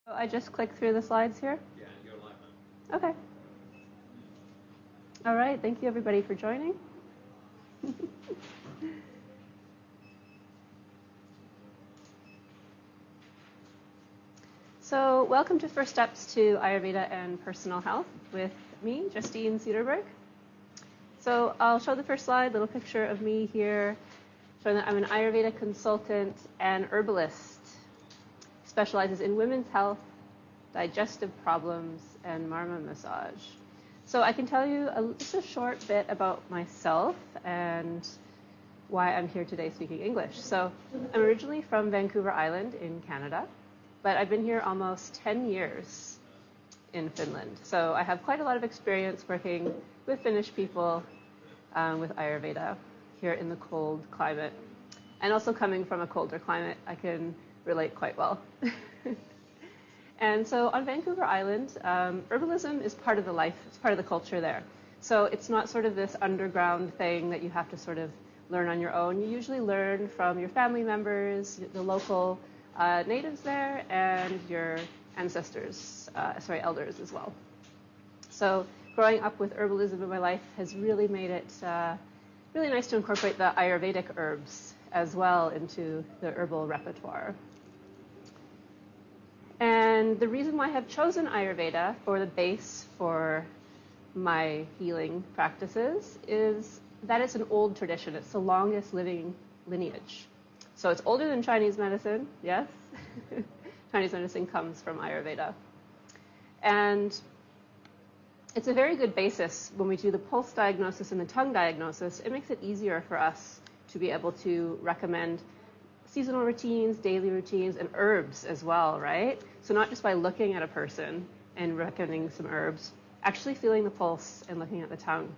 So I just click through the slides here? Yeah, you're live now. Okay. All right, thank you everybody for joining. So welcome to First Steps to Ayurveda and Personal Health with me, Justine Cederberg. So I'll show the first slide, little picture of me here, showing that I'm an Ayurveda consultant and herbalist. Specializes in women's health, digestive problems, and marma massage. So I can tell you just a short bit about myself and why I'm here today speaking English. So I'm originally from Vancouver Island in Canada, but I've been here almost 10 years in Finland. So I have quite a lot of experience working with Finnish people with Ayurveda here in the cold climate. And also coming from a colder climate, I can relate quite well. And so on Vancouver Island, herbalism is part of the life, it's part of the culture there. So it's not sort of this underground thing that you have to sort of learn on your own. You usually learn from your family members, the local natives there, and your ancestors, elders as well. So growing up with herbalism in my life has really made it really nice to incorporate the Ayurvedic herbs as well into the herbal repertoire. And the reason why I have chosen Ayurveda for the base for my healing practices is that it's an old tradition. It's the longest living lineage. So it's older than Chinese medicine, yes. Chinese medicine comes from Ayurveda. And it's a very good basis when we do the pulse diagnosis and the tongue diagnosis. It makes it easier for us to be able to recommend seasonal routines, daily routines, and herbs as well, right? So not just by looking at a person and recommending some herbs, actually feeling the pulse and looking at the tongue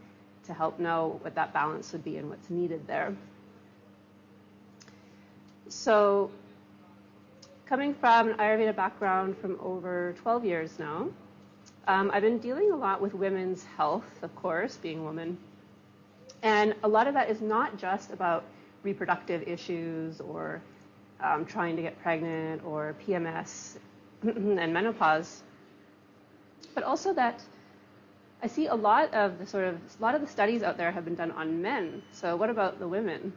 to help know what that balance would be and what's needed there. So coming from an Ayurveda background from over 12 years now, I've been dealing a lot with women's health, of course, being a woman. And a lot of that is not just about reproductive issues or trying to get pregnant or PMS and menopause, but also that I see a lot of the studies out there have been done on men. So what about the women?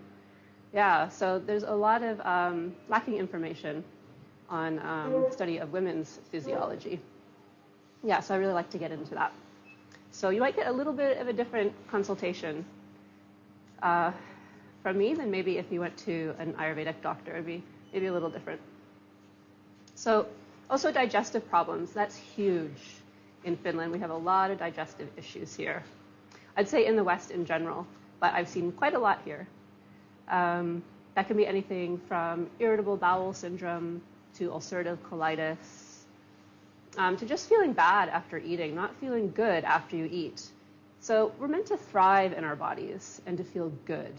Yeah, so there's a lot of lacking information on study of women's physiology. Yeah, so I really like to get into that. So you might get a little bit of a different consultation from me than maybe if you went to an Ayurvedic doctor. It'd be maybe a little different. So also digestive problems, that's huge in Finland. We have a lot of digestive issues here. I'd say in the West in general, but I've seen quite a lot here. That can be anything from irritable bowel syndrome to ulcerative colitis, to just feeling bad after eating, not feeling good after you eat. So we're meant to thrive in our bodies and to feel good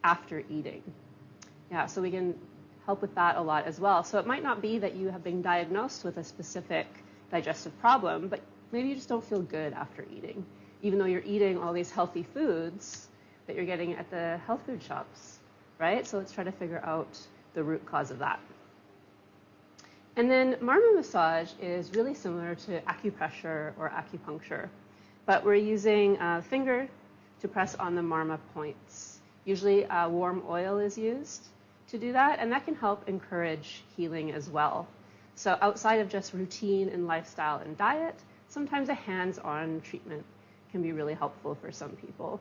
after eating. Yeah, so we can help with that a lot as well. So it might not be that you have been diagnosed with a specific digestive problem, but maybe you just don't feel good after eating, even though you're eating all these healthy foods that you're getting at the health food shops, right? So let's try to figure out the root cause of that. And then marma massage is really similar to acupressure or acupuncture, but we're using a finger to press on the marma points. Usually warm oil is used to do that, and that can help encourage healing as well. So outside of just routine and lifestyle and diet, sometimes a hands-on treatment can be really helpful for some people.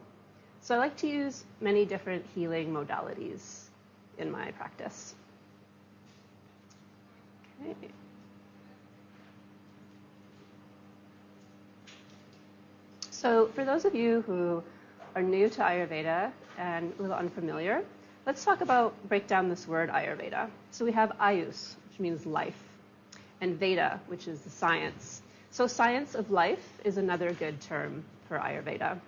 So I like to use many different healing modalities in my practice. Okay. So for those of you who are new to Ayurveda and a little unfamiliar, let's break down this word Ayurveda. So we have Ayus, which means life, and Veda, which is the science. So science of life is another good term for Ayurveda.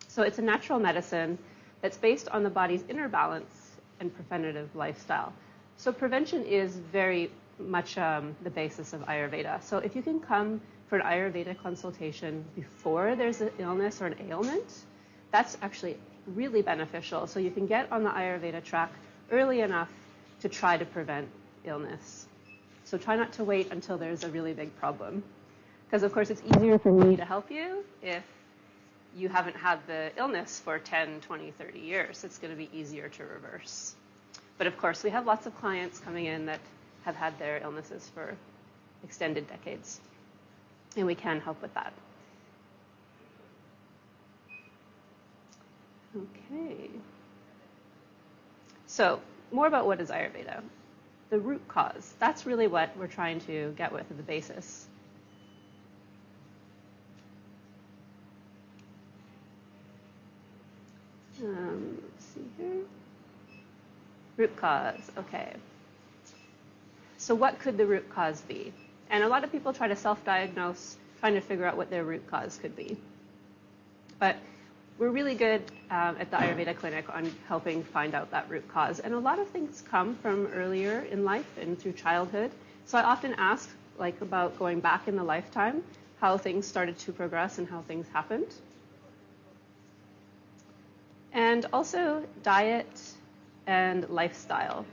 So it's a natural medicine that's based on the body's inner balance and preventative lifestyle. So prevention is very much the basis of Ayurveda. So if you can come for an Ayurveda consultation before there's an illness or an ailment, that's actually really beneficial. So you can get on the Ayurveda track early enough to try to prevent illness. So try not to wait until there's a really big problem. Because, of course, it's easier for me to help you if you haven't had the illness for 10, 20, 30 years. It's going to be easier to reverse. But, of course, we have lots of clients coming in that have had their illnesses for extended decades. And we can help with that. Okay. So, more about what is Ayurveda. The root cause. That's really what we're trying to get with at the basis. Let's see here. Root cause. Okay. So what could the root cause be? And a lot of people try to self-diagnose, trying to figure out what their root cause could be. But we're really good at the Ayurveda clinic on helping find out that root cause. And a lot of things come from earlier in life and through childhood. So I often ask about going back in the lifetime, how things started to progress and how things happened. And also diet and lifestyle.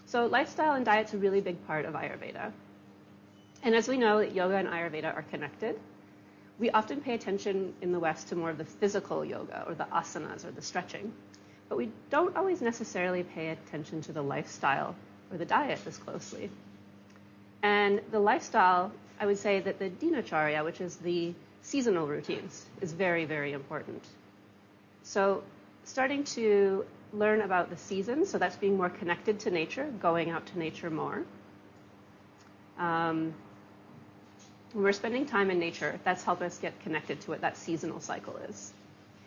So lifestyle and diet's a really big part of Ayurveda. And as we know that yoga and Ayurveda are connected, we often pay attention in the West to more of the physical yoga or the asanas or the stretching. But we don't always necessarily pay attention to the lifestyle or the diet as closely. And the lifestyle, I would say that the dinacharya, which is the seasonal routines, is very, very important. So starting to learn about the seasons, so that's being more connected to nature, going out to nature more. When we're spending time in nature, that's helped us get connected to what that seasonal cycle is.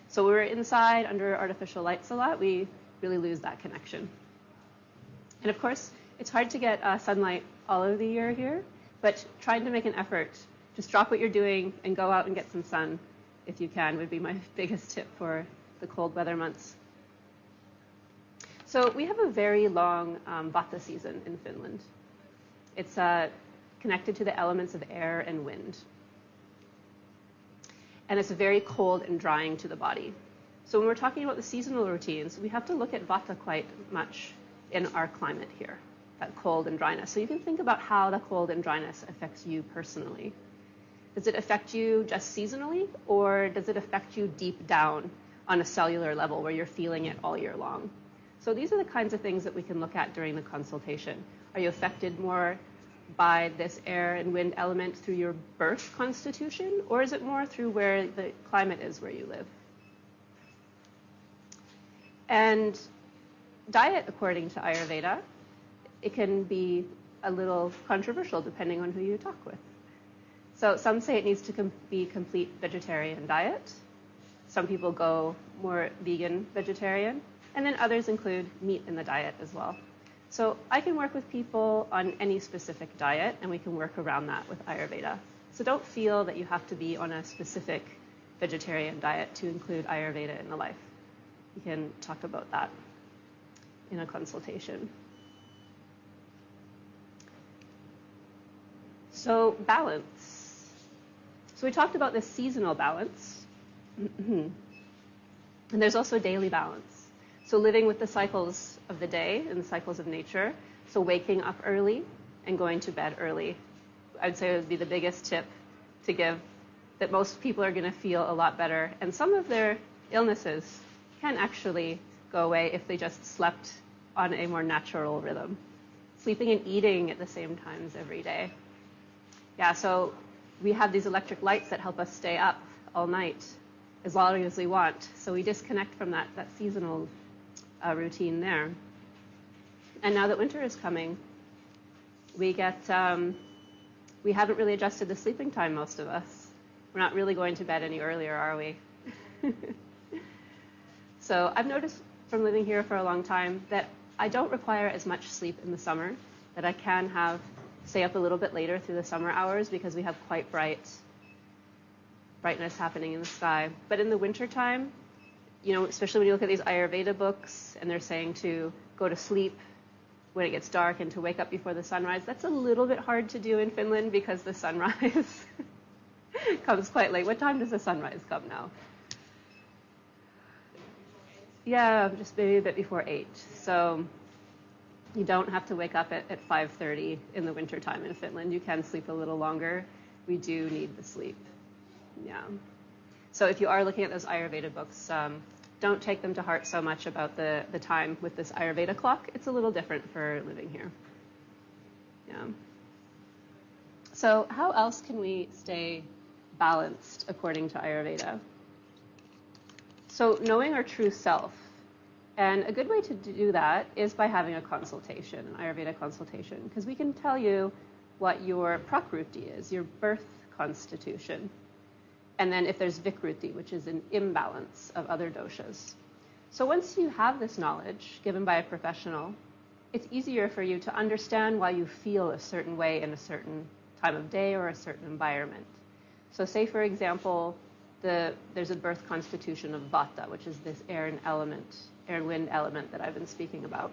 So when we're inside under artificial lights a lot, we really lose that connection. And of course, it's hard to get sunlight all of the year here, but trying to make an effort, just drop what you're doing and go out and get some sun if you can, would be my biggest tip for the cold weather months. So we have a very long vata season in Finland. It's connected to the elements of air and wind. And it's very cold and drying to the body. So when we're talking about the seasonal routines, we have to look at vata quite much in our climate here, that cold and dryness. So you can think about how the cold and dryness affects you personally. Does it affect you just seasonally, or does it affect you deep down on a cellular level where you're feeling it all year long? So these are the kinds of things that we can look at during the consultation. Are you affected more by this air and wind element through your birth constitution, or is it more through where the climate is where you live? And diet, according to Ayurveda, it can be a little controversial depending on who you talk with. So some say it needs to be complete vegetarian diet. Some people go more vegan, vegetarian, and then others include meat in the diet as well. So I can work with people on any specific diet, and we can work around that with Ayurveda. So don't feel that you have to be on a specific vegetarian diet to include Ayurveda in the life. You can talk about that in a consultation. So balance. So we talked about this seasonal balance. And there's also daily balance. So living with the cycles of the day and the cycles of nature. So waking up early and going to bed early. I would say it would be the biggest tip to give, that most people are going to feel a lot better. And some of their illnesses can actually go away if they just slept on a more natural rhythm. Sleeping and eating at the same times every day. Yeah, so we have these electric lights that help us stay up all night as long as we want. So we disconnect from that seasonal routine there. And now that winter is coming, we haven't really adjusted the sleeping time, most of us. We're not really going to bed any earlier, are we? So I've noticed from living here for a long time that I don't require as much sleep in the summer, that I can stay up a little bit later through the summer hours because we have quite brightness happening in the sky. But in the wintertime, especially when you look at these Ayurveda books and they're saying to go to sleep when it gets dark and to wake up before the sunrise, that's a little bit hard to do in Finland because the sunrise comes quite late. What time does the sunrise come now? Yeah, just maybe a bit before 8. So You don't have to wake up at 5:30 in the wintertime in Finland. You can sleep a little longer. We do need the sleep. Yeah. So if you are looking at those Ayurveda books, don't take them to heart so much about the time with this Ayurveda clock. It's a little different for living here. Yeah. So how else can we stay balanced according to Ayurveda? So knowing our true self. And a good way to do that is by having a consultation, an Ayurveda consultation, because we can tell you what your prakruti is, your birth constitution. And then if there's vikruti, which is an imbalance of other doshas. So once you have this knowledge given by a professional, it's easier for you to understand why you feel a certain way in a certain time of day or a certain environment. So say, for example, there's a birth constitution of vata, which is this air and wind element that I've been speaking about.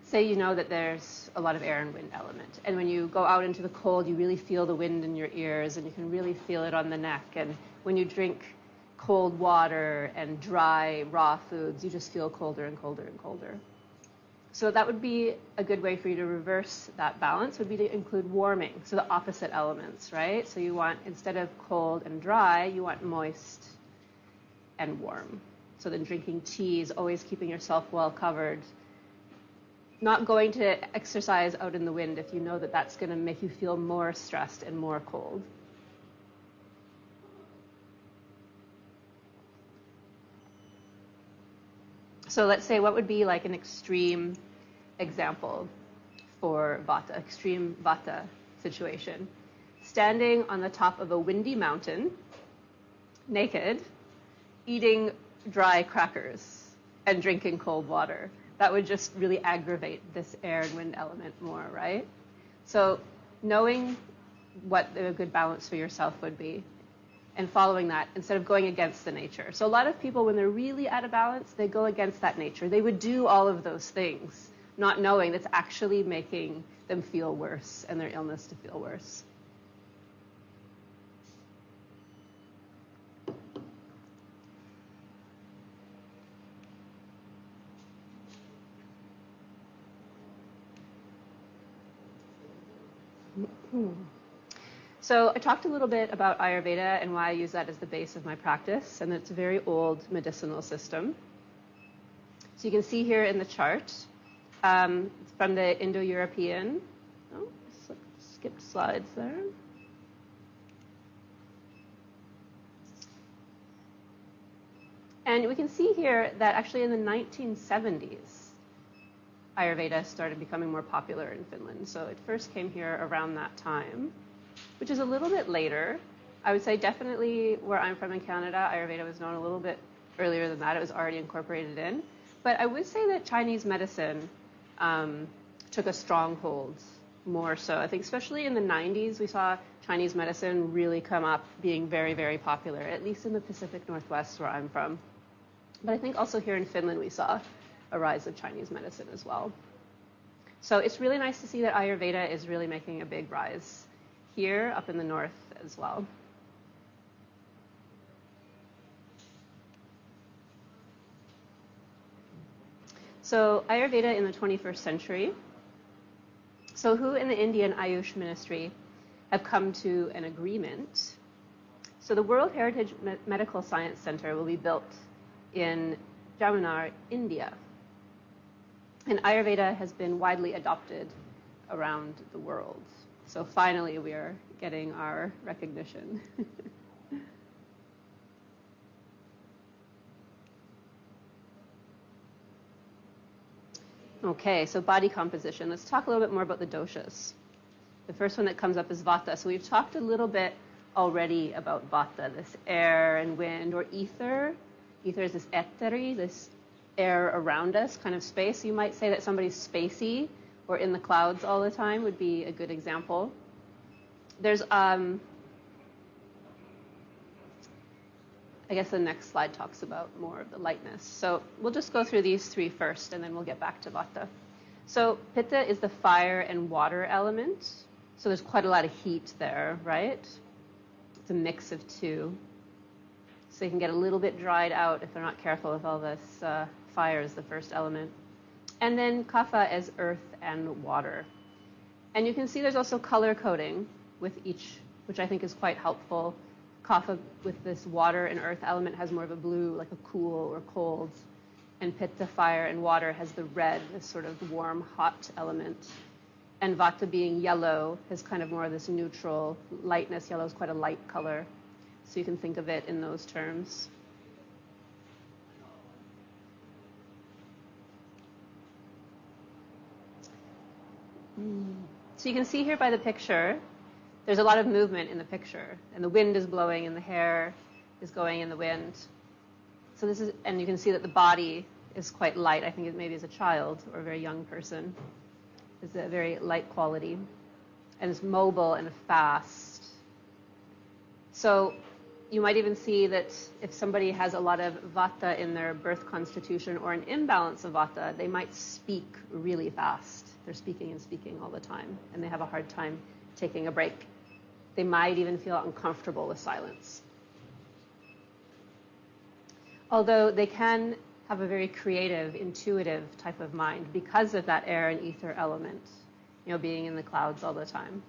Say you know that there's a lot of air and wind element, and when you go out into the cold, you really feel the wind in your ears, and you can really feel it on the neck, and when you drink cold water and dry, raw foods, you just feel colder and colder and colder. So that would be a good way for you to reverse that balance, would be to include warming, so the opposite elements, right? So you want, instead of cold and dry, you want moist and warm. So then drinking teas, always keeping yourself well covered, not going to exercise out in the wind if you know that that's going to make you feel more stressed and more cold. So let's say, what would be like an extreme example for vata, extreme vata situation? Standing on the top of a windy mountain, naked, eating dry crackers and drinking cold water. That would just really aggravate this air and wind element more, right? So knowing what a good balance for yourself would be and following that instead of going against the nature. So a lot of people, when they're really out of balance, they go against that nature. They would do all of those things, not knowing that's actually making them feel worse and their illness to feel worse. So I talked a little bit about Ayurveda and why I use that as the base of my practice, and it's a very old medicinal system. So you can see here in the chart, it's from the Indo-European. Oh, skipped slides there. And we can see here that actually in the 1970s, Ayurveda started becoming more popular in Finland. So it first came here around that time, which is a little bit later. I would say definitely where I'm from in Canada, Ayurveda was known a little bit earlier than that. It was already incorporated in. But I would say that Chinese medicine took a stronghold more so. I think especially in the 90s, we saw Chinese medicine really come up being very, very popular, at least in the Pacific Northwest where I'm from. But I think also here in Finland, we saw a rise of Chinese medicine as well. So it's really nice to see that Ayurveda is really making a big rise here up in the north as well. So Ayurveda in the 21st century. So who in the Indian Ayush Ministry have come to an agreement? So the World Heritage Medical Science Center will be built in Jamnagar, India. And Ayurveda has been widely adopted around the world. So finally, we are getting our recognition. Okay, so body composition. Let's talk a little bit more about the doshas. The first one that comes up is vata. So we've talked a little bit already about vata, this air and wind, or ether. Ether is this etheri, this air around us kind of space. You might say that somebody's spacey or in the clouds all the time would be a good example. There's, I guess the next slide talks about more of the lightness. So we'll just go through these three first, and then we'll get back to vata. So pitta is the fire and water element. So there's quite a lot of heat there, right? It's a mix of two. So they can get a little bit dried out if they're not careful with all this fire as the first element. And then kapha as earth and water. And you can see there's also color coding with each, which I think is quite helpful. Kapha with this water and earth element has more of a blue, like a cool or cold. And pitta, fire, and water has the red, this sort of warm, hot element. And vata being yellow has kind of more of this neutral lightness. Yellow is quite a light color. So you can think of it in those terms. So you can see here by the picture, there's a lot of movement in the picture. And the wind is blowing and the hair is going in the wind. So this is, and you can see that the body is quite light. I think it maybe as a child or a very young person. It's a very light quality. And it's mobile and fast. So you might even see that if somebody has a lot of vata in their birth constitution or an imbalance of vata, they might speak really fast. They're speaking and speaking all the time, and they have a hard time taking a break. They might even feel uncomfortable with silence. Although they can have a very creative, intuitive type of mind because of that air and ether element, being in the clouds all the time.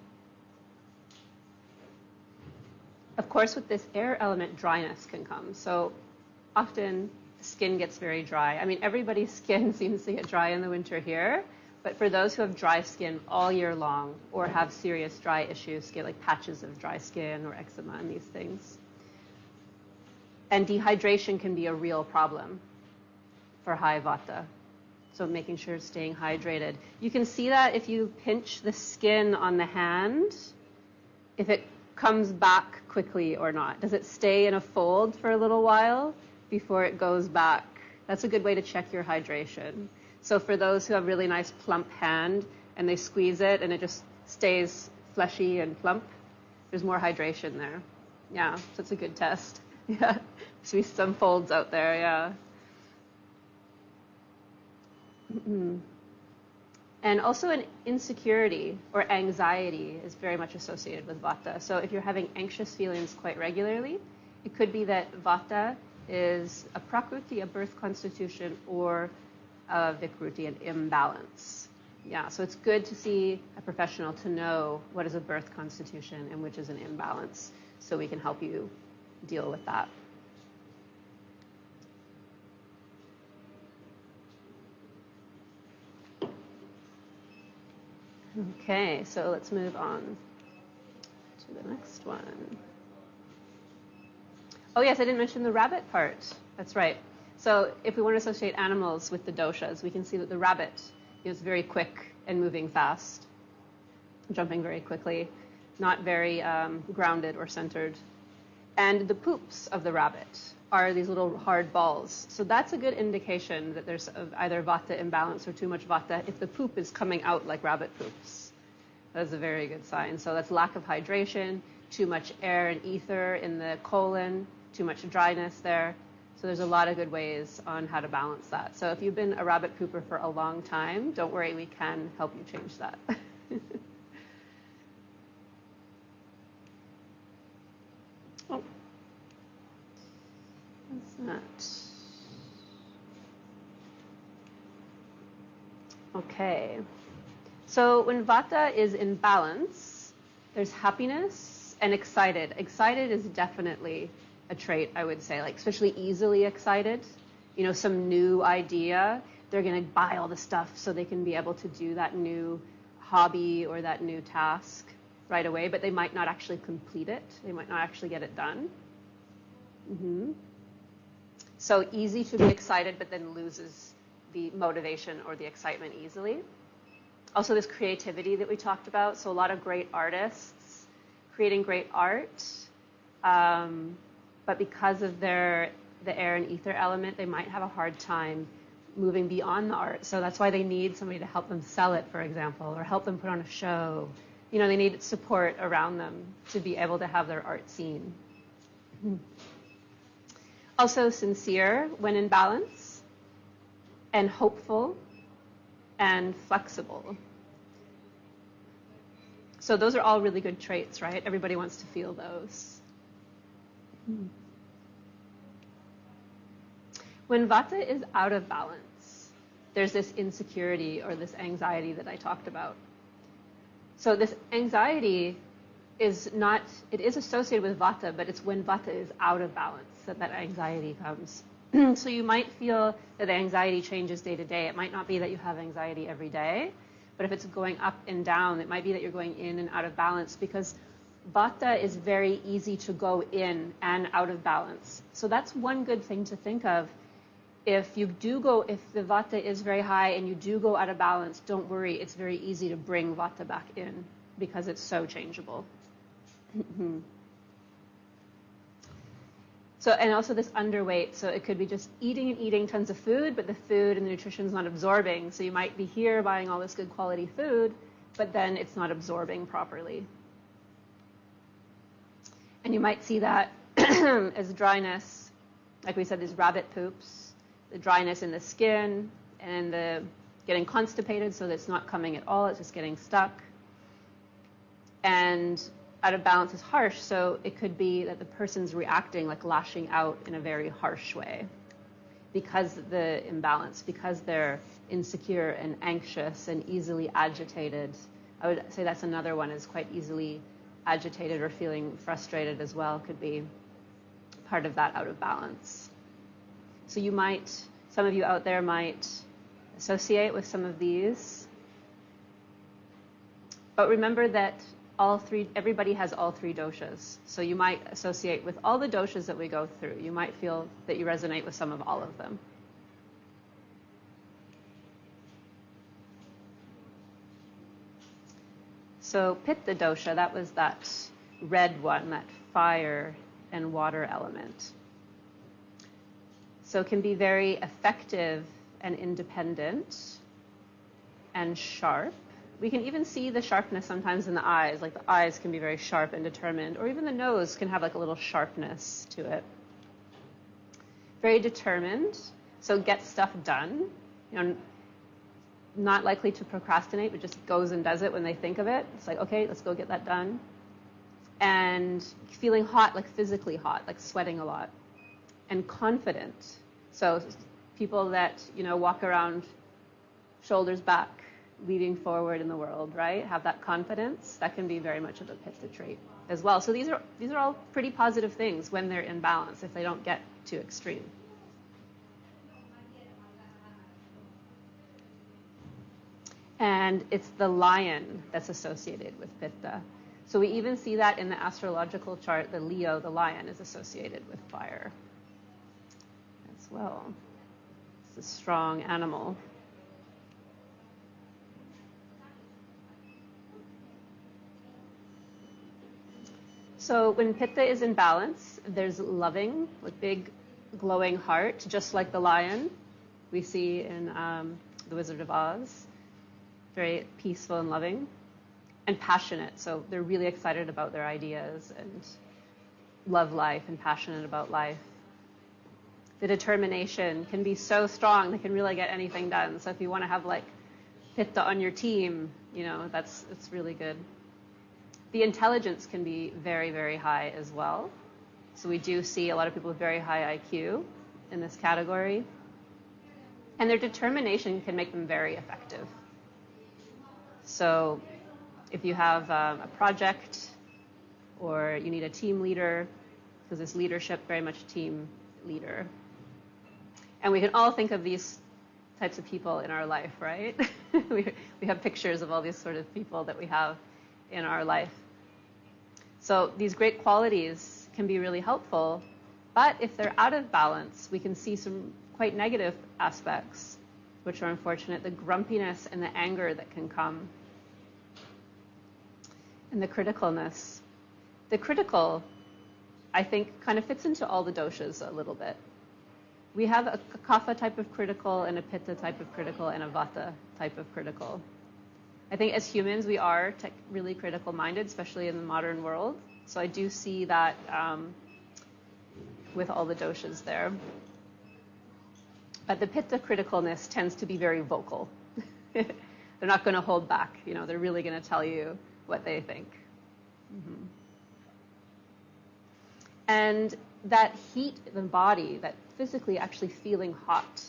Of course, with this air element, dryness can come. So often the skin gets very dry. I mean, everybody's skin seems to get dry in the winter here, but for those who have dry skin all year long or have serious dry issues, get like patches of dry skin or eczema and these things. And dehydration can be a real problem for high vata. So making sure it's staying hydrated. You can see that if you pinch the skin on the hand, if it comes back quickly or not. Does it stay in a fold for a little while before it goes back? That's a good way to check your hydration. So for those who have really nice plump hand and they squeeze it and it just stays fleshy and plump, there's more hydration there. Yeah, so it's a good test. Yeah, see some folds out there, yeah. And also an insecurity or anxiety is very much associated with vata. So if you're having anxious feelings quite regularly, it could be that vata is a prakruti, a birth constitution, or a vikruti, an imbalance. Yeah, so it's good to see a professional to know what is a birth constitution and which is an imbalance, so we can help you deal with that. Okay, so let's move on to the next one. Oh yes, I didn't mention the rabbit part. That's right. So if we want to associate animals with the doshas, we can see that the rabbit is very quick and moving fast, jumping very quickly, not very grounded or centered. And the poops of the rabbit are these little hard balls. So that's a good indication that there's either vata imbalance or too much vata if the poop is coming out like rabbit poops. That's a very good sign. So that's lack of hydration, too much air and ether in the colon, too much dryness there. So there's a lot of good ways on how to balance that. So if you've been a rabbit pooper for a long time, don't worry, we can help you change that. Oh. What's that? Okay. So when vata is in balance, there's happiness and excited. Excited is definitely a trait, I would say, like especially easily excited. Some new idea, they're going to buy all the stuff so they can be able to do that new hobby or that new task right away, but they might not actually complete it. They might not actually get it done. So easy to be excited, but then loses the motivation or the excitement easily. Also this creativity that we talked about. So a lot of great artists creating great art, but because of the air and ether element, they might have a hard time moving beyond the art. So that's why they need somebody to help them sell it, for example, or help them put on a show. They need support around them to be able to have their art seen. Also sincere when in balance, and hopeful, and flexible. So those are all really good traits, right? Everybody wants to feel those. When vata is out of balance, there's this insecurity or this anxiety that I talked about. So this anxiety is not, it is associated with vata, but it's when vata is out of balance that that anxiety comes. So you might feel that the anxiety changes day to day. It might not be that you have anxiety every day, but if it's going up and down, it might be that you're going in and out of balance, because vata is very easy to go in and out of balance. So that's one good thing to think of. If the vata is very high and you do go out of balance, don't worry, it's very easy to bring vata back in because it's so changeable. So, and also this underweight, so it could be just eating tons of food, but the food and the nutrition is not absorbing. So you might be here buying all this good quality food, but then it's not absorbing properly. And you might see that as dryness, like we said, these rabbit poops, the dryness in the skin, and the getting constipated so that it's not coming at all, it's just getting stuck. And out of balance is harsh, so it could be that the person's reacting, like lashing out in a very harsh way because of the imbalance, because they're insecure and anxious and easily agitated. I would say that's another one, is quite easily agitated or feeling frustrated as well, could be part of that out of balance. So you might, some of you out there might associate with some of these. But remember that everybody has all three doshas. So you might associate with all the doshas that we go through. You might feel that you resonate with some of all of them. So Pitta dosha, that was that red one, that fire and water element. So it can be very effective and independent and sharp. We can even see the sharpness sometimes in the eyes, like the eyes can be very sharp and determined, or even the nose can have like a little sharpness to it. Very determined, so get stuff done. You know, not likely to procrastinate, but just goes and does it when they think of it. It's like, okay, let's go get that done. And feeling hot, like physically hot, like sweating a lot. And confident. So people that, walk around shoulders back, leading forward in the world, right? Have that confidence. That can be very much of a Pitta trait as well. So these are all pretty positive things when they're in balance, if they don't get too extreme. And it's the lion that's associated with Pitta. So we even see that in the astrological chart, the Leo, the lion, is associated with fire as well. It's a strong animal. So when Pitta is in balance, there's loving, with big glowing heart, just like the lion we see in The Wizard of Oz. Very peaceful and loving. And passionate, so they're really excited about their ideas and love life and passionate about life. The determination can be so strong, they can really get anything done. So if you want to have like Pitta on your team, it's really good. The intelligence can be very, very high as well. So we do see a lot of people with very high IQ in this category. And their determination can make them very effective. So if you have a project or you need a team leader, because it's leadership, very much team leader. And we can all think of these types of people in our life, right? we have pictures of all these sort of people that we have in our life. So these great qualities can be really helpful, but if they're out of balance, we can see some quite negative aspects, which are unfortunate, the grumpiness and the anger that can come, and the criticalness. The critical, I think, kind of fits into all the doshas a little bit. We have a kapha type of critical and a pitta type of critical and a vata type of critical. I think as humans, we are really critical minded, especially in the modern world. So I do see that with all the doshas there. But the pitta criticalness tends to be very vocal. They're not going to hold back. They're really going to tell you what they think. Mm-hmm. And that heat in the body, that physically actually feeling hot,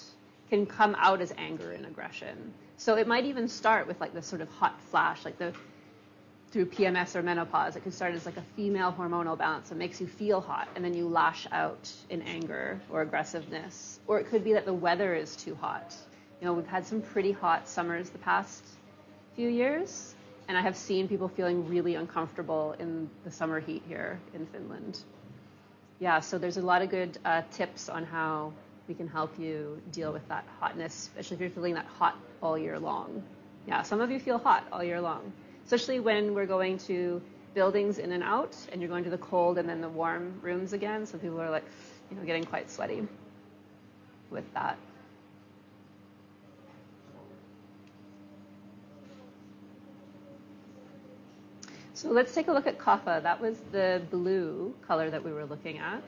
can come out as anger and aggression. So it might even start with like this sort of hot flash, like through PMS or menopause. It can start as like a female hormonal balance that makes you feel hot, and then you lash out in anger or aggressiveness. Or it could be that the weather is too hot. You know, we've had some pretty hot summers the past few years, and I have seen people feeling really uncomfortable in the summer heat here in Finland. Yeah, so there's a lot of good tips on how we can help you deal with that hotness, especially if you're feeling that hot all year long. Yeah, some of you feel hot all year long, especially when we're going to buildings in and out, and you're going to the cold and then the warm rooms again. So people are like, you know, getting quite sweaty with that. So let's take a look at kapha. That was the blue color that we were looking at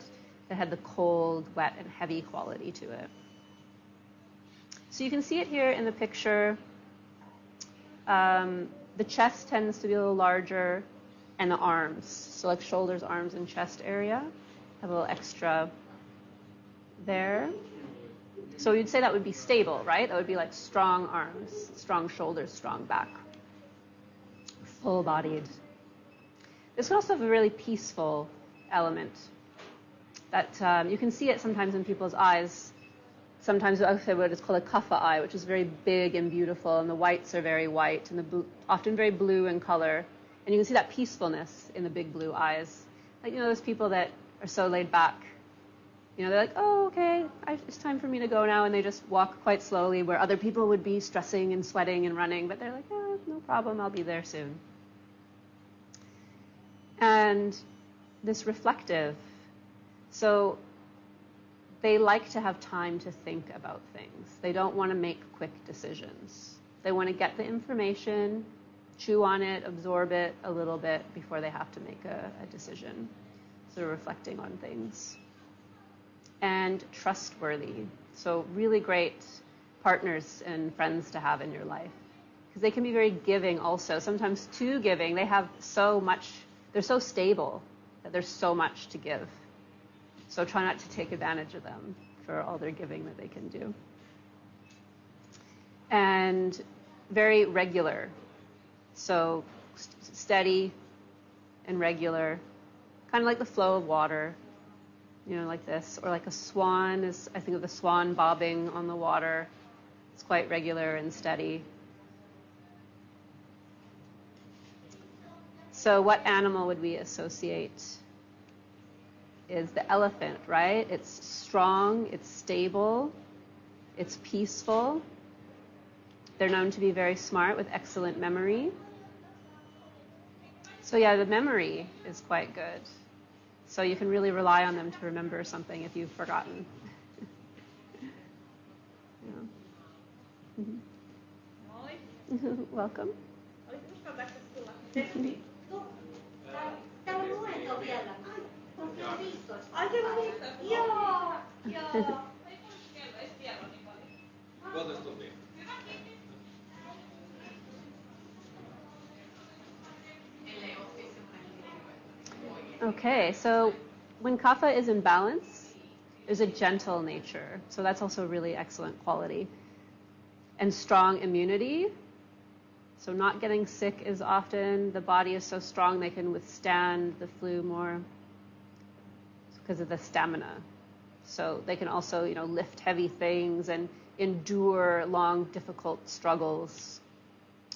that had the cold, wet, and heavy quality to it. So you can see it here in the picture. The chest tends to be a little larger, and the arms, so like shoulders, arms, and chest area, have a little extra there. So you'd say that would be stable, right? That would be like strong arms, strong shoulders, strong back, full-bodied. This can also have a really peaceful element that you can see it sometimes in people's eyes. Sometimes I say what is called a kapha eye, which is very big and beautiful, and the whites are very white and often very blue in color. And you can see that peacefulness in the big blue eyes. Like, you know, those people that are so laid back. You know, they're like, oh, okay, it's time for me to go now, and they just walk quite slowly, where other people would be stressing and sweating and running, but they're like, oh, no problem, I'll be there soon. And this reflective, so they like to have time to think about things. They don't want to make quick decisions. They want to get the information, chew on it, absorb it a little bit before they have to make a decision. So reflecting on things. And trustworthy. So really great partners and friends to have in your life. Because they can be very giving also. Sometimes too giving. They have so much, they're so stable that there's so much to give. So try not to take advantage of them for all their giving that they can do. And very regular. So steady and regular. Kind of like the flow of water, you know, like this. Or like a swan is, I think of the swan bobbing on the water. It's quite regular and steady. So what animal would we associate? Is the elephant, right? It's strong, it's stable, it's peaceful. They're known to be very smart with excellent memory. So yeah, the memory is quite good. So you can really rely on them to remember something if you've forgotten. Yeah. Mm-hmm. Welcome. Okay, so when kapha is in balance, there's a gentle nature. So that's also a really excellent quality. And strong immunity. So not getting sick as often. The body is so strong they can withstand the flu more because of the stamina. So they can also, you know, lift heavy things and endure long, difficult struggles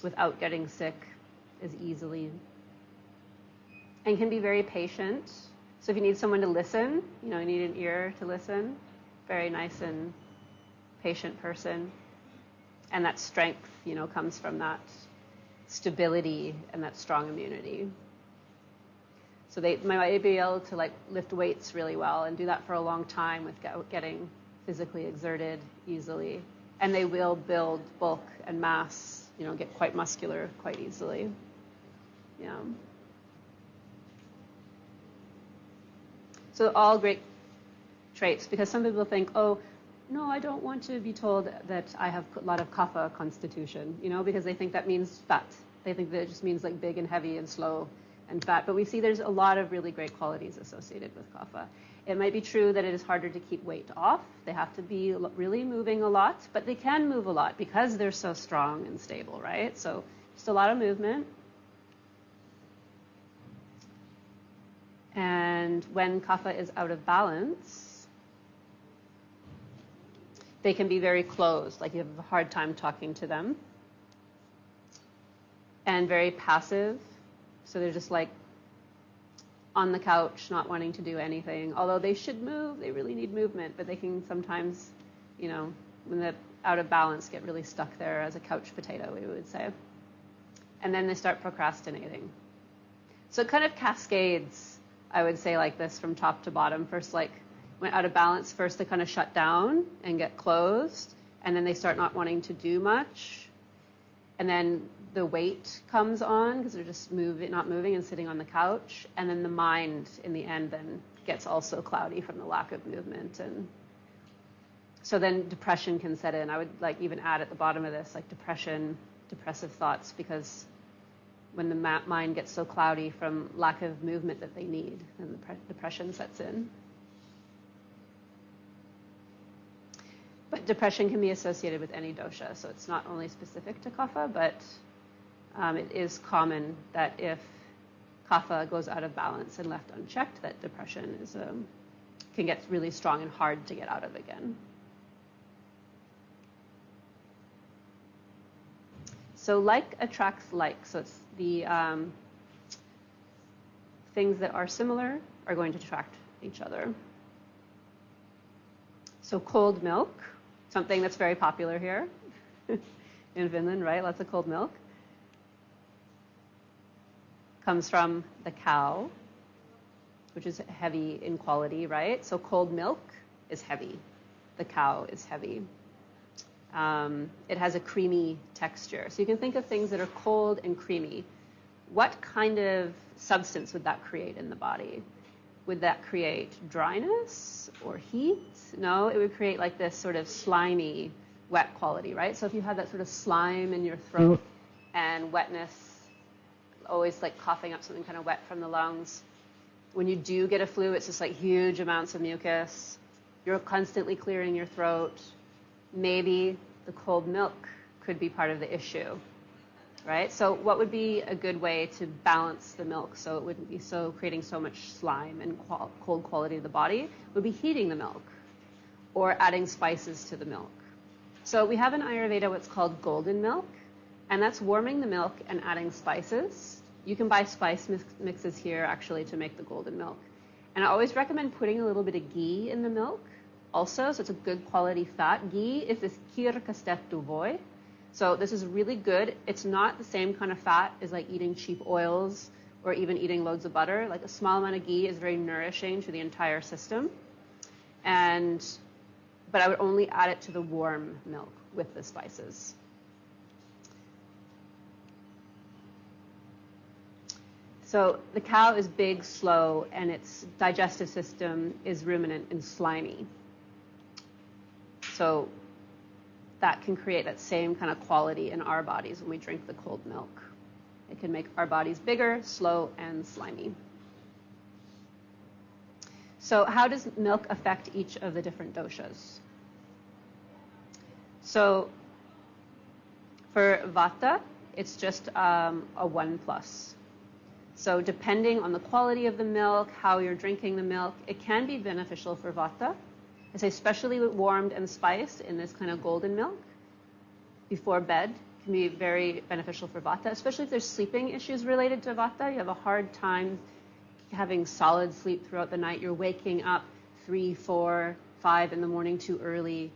without getting sick as easily. And can be very patient. So if you need someone to listen, you know, you need an ear to listen. Very nice and patient person. And that strength, you know, comes from that stability and that strong immunity. So they might be able to like lift weights really well and do that for a long time without getting physically exerted easily. And they will build bulk and mass, you know, get quite muscular quite easily. Yeah. So all great traits, because some people think, oh, no, I don't want to be told that I have a lot of kapha constitution, you know, because they think that means fat. They think that it just means like big and heavy and slow. and fat. But we see there's a lot of really great qualities associated with kapha. It might be true that it is harder to keep weight off. They have to be really moving a lot, but they can move a lot because they're so strong and stable, right? So just a lot of movement. And when kapha is out of balance, they can be very closed, like you have a hard time talking to them. And very passive, so they're just like on the couch, not wanting to do anything. Although they should move, they really need movement, but they can sometimes, you know, when they're out of balance, get really stuck there as a couch potato, we would say. And then they start procrastinating. So it kind of cascades, I would say, like this from top to bottom. First, like, when out of balance, first they kind of shut down and get closed, and then they start not wanting to do much. And then the weight comes on because they're just not moving and sitting on the couch. And then the mind, in the end, then gets also cloudy from the lack of movement. And so then depression can set in. I would like even add at the bottom of this, like depression, depressive thoughts, because when the mind gets so cloudy from lack of movement that they need, then the depression sets in. But depression can be associated with any dosha, so it's not only specific to kapha, but it is common that if kapha goes out of balance and left unchecked, that depression can get really strong and hard to get out of again. So like attracts like, so it's the things that are similar are going to attract each other. So cold milk, something that's very popular here in Finland, right? Lots of cold milk. Comes from the cow, which is heavy in quality, right? So cold milk is heavy. The cow is heavy. It has a creamy texture. So you can think of things that are cold and creamy. What kind of substance would that create in the body? Would that create dryness or heat? No, it would create like this sort of slimy, wet quality, right? So if you have that sort of slime in your throat and wetness, always like coughing up something kind of wet from the lungs, when you do get a flu, it's just like huge amounts of mucus. You're constantly clearing your throat. Maybe the cold milk could be part of the issue, right? So what would be a good way to balance the milk so it wouldn't be so creating so much slime and cold quality to the body would be heating the milk or adding spices to the milk. So we have in Ayurveda what's called golden milk, and that's warming the milk and adding spices. You can buy spice mixes here actually to make the golden milk. And I always recommend putting a little bit of ghee in the milk also, so it's a good quality fat. Ghee is this kir kastettu voi. So this is really good. It's not the same kind of fat as like eating cheap oils or even eating loads of butter. Like a small amount of ghee is very nourishing to the entire system. But I would only add it to the warm milk with the spices. So the cow is big, slow, and its digestive system is ruminant and slimy. So that can create that same kind of quality in our bodies when we drink the cold milk. It can make our bodies bigger, slow, and slimy. So how does milk affect each of the different doshas? So for Vata, it's just a 1+. So depending on the quality of the milk, how you're drinking the milk, it can be beneficial for Vata. I say especially warmed and spiced in this kind of golden milk before bed can be very beneficial for Vata, especially if there's sleeping issues related to Vata. You have a hard time having solid sleep throughout the night. You're waking up 3, 4, 5 in the morning too early.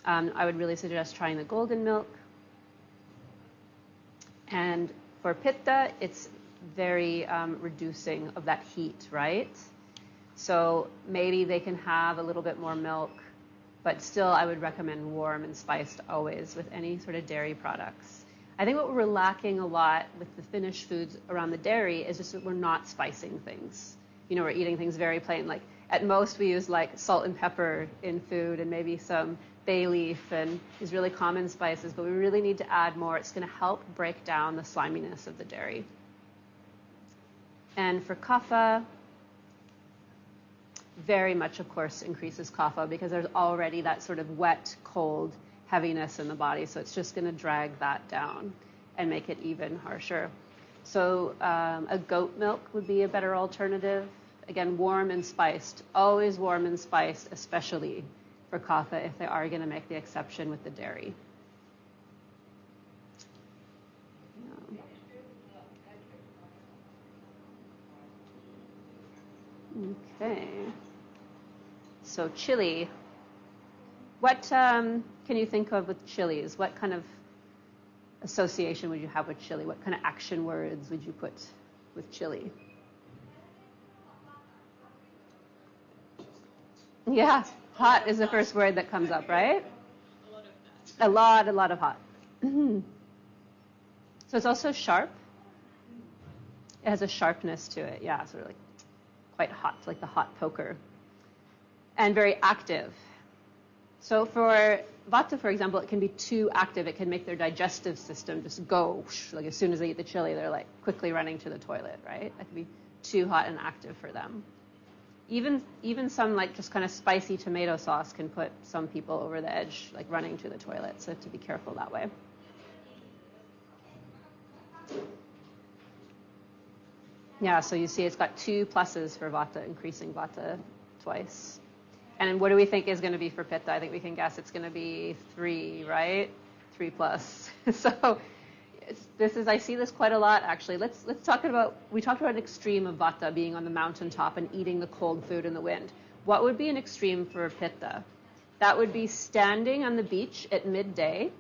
I would really suggest trying the golden milk. And for Pitta, it's very reducing of that heat, right? So maybe they can have a little bit more milk, but still I would recommend warm and spiced always with any sort of dairy products. I think what we're lacking a lot with the Finnish foods around the dairy is just that we're not spicing things. You know, we're eating things very plain. Like at most we use like salt and pepper in food and maybe some bay leaf and these really common spices, but we really need to add more. It's going to help break down the sliminess of the dairy. And for kapha, very much, of course, increases kapha because there's already that sort of wet, cold heaviness in the body. So it's just going to drag that down and make it even harsher. So a goat milk would be a better alternative. Again, warm and spiced. Always warm and spiced, especially for kapha if they are going to make the exception with the dairy. Okay. So chili. What can you think of with chilies? What kind of association would you have with chili? What kind of action words would you put with chili? Yeah, hot is the first word that comes up, right? A lot of hot. So it's also sharp. It has a sharpness to it, yeah, sort of like quite hot, like the hot poker. And very active. So for vata, for example, it can be too active. It can make their digestive system just go, like as soon as they eat the chili, they're like quickly running to the toilet, right? That can be too hot and active for them. Even some like just kind of spicy tomato sauce can put some people over the edge, like running to the toilet. So to be careful that way. Yeah, so you see it's got 2 pluses for vata, increasing vata twice. And what do we think is going to be for pitta? I think we can guess it's going to be 3, right? 3 plus. So I see this quite a lot actually. Let's talk about, we talked about an extreme of vata being on the mountaintop and eating the cold food in the wind. What would be an extreme for pitta? That would be standing on the beach at midday.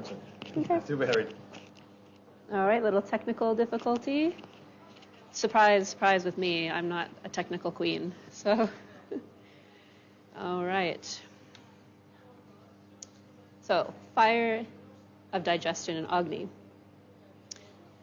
answer. Okay. Too buried. All right, little technical difficulty. Surprise, surprise with me. I'm not a technical queen. So, all right. So, fire of digestion and Agni.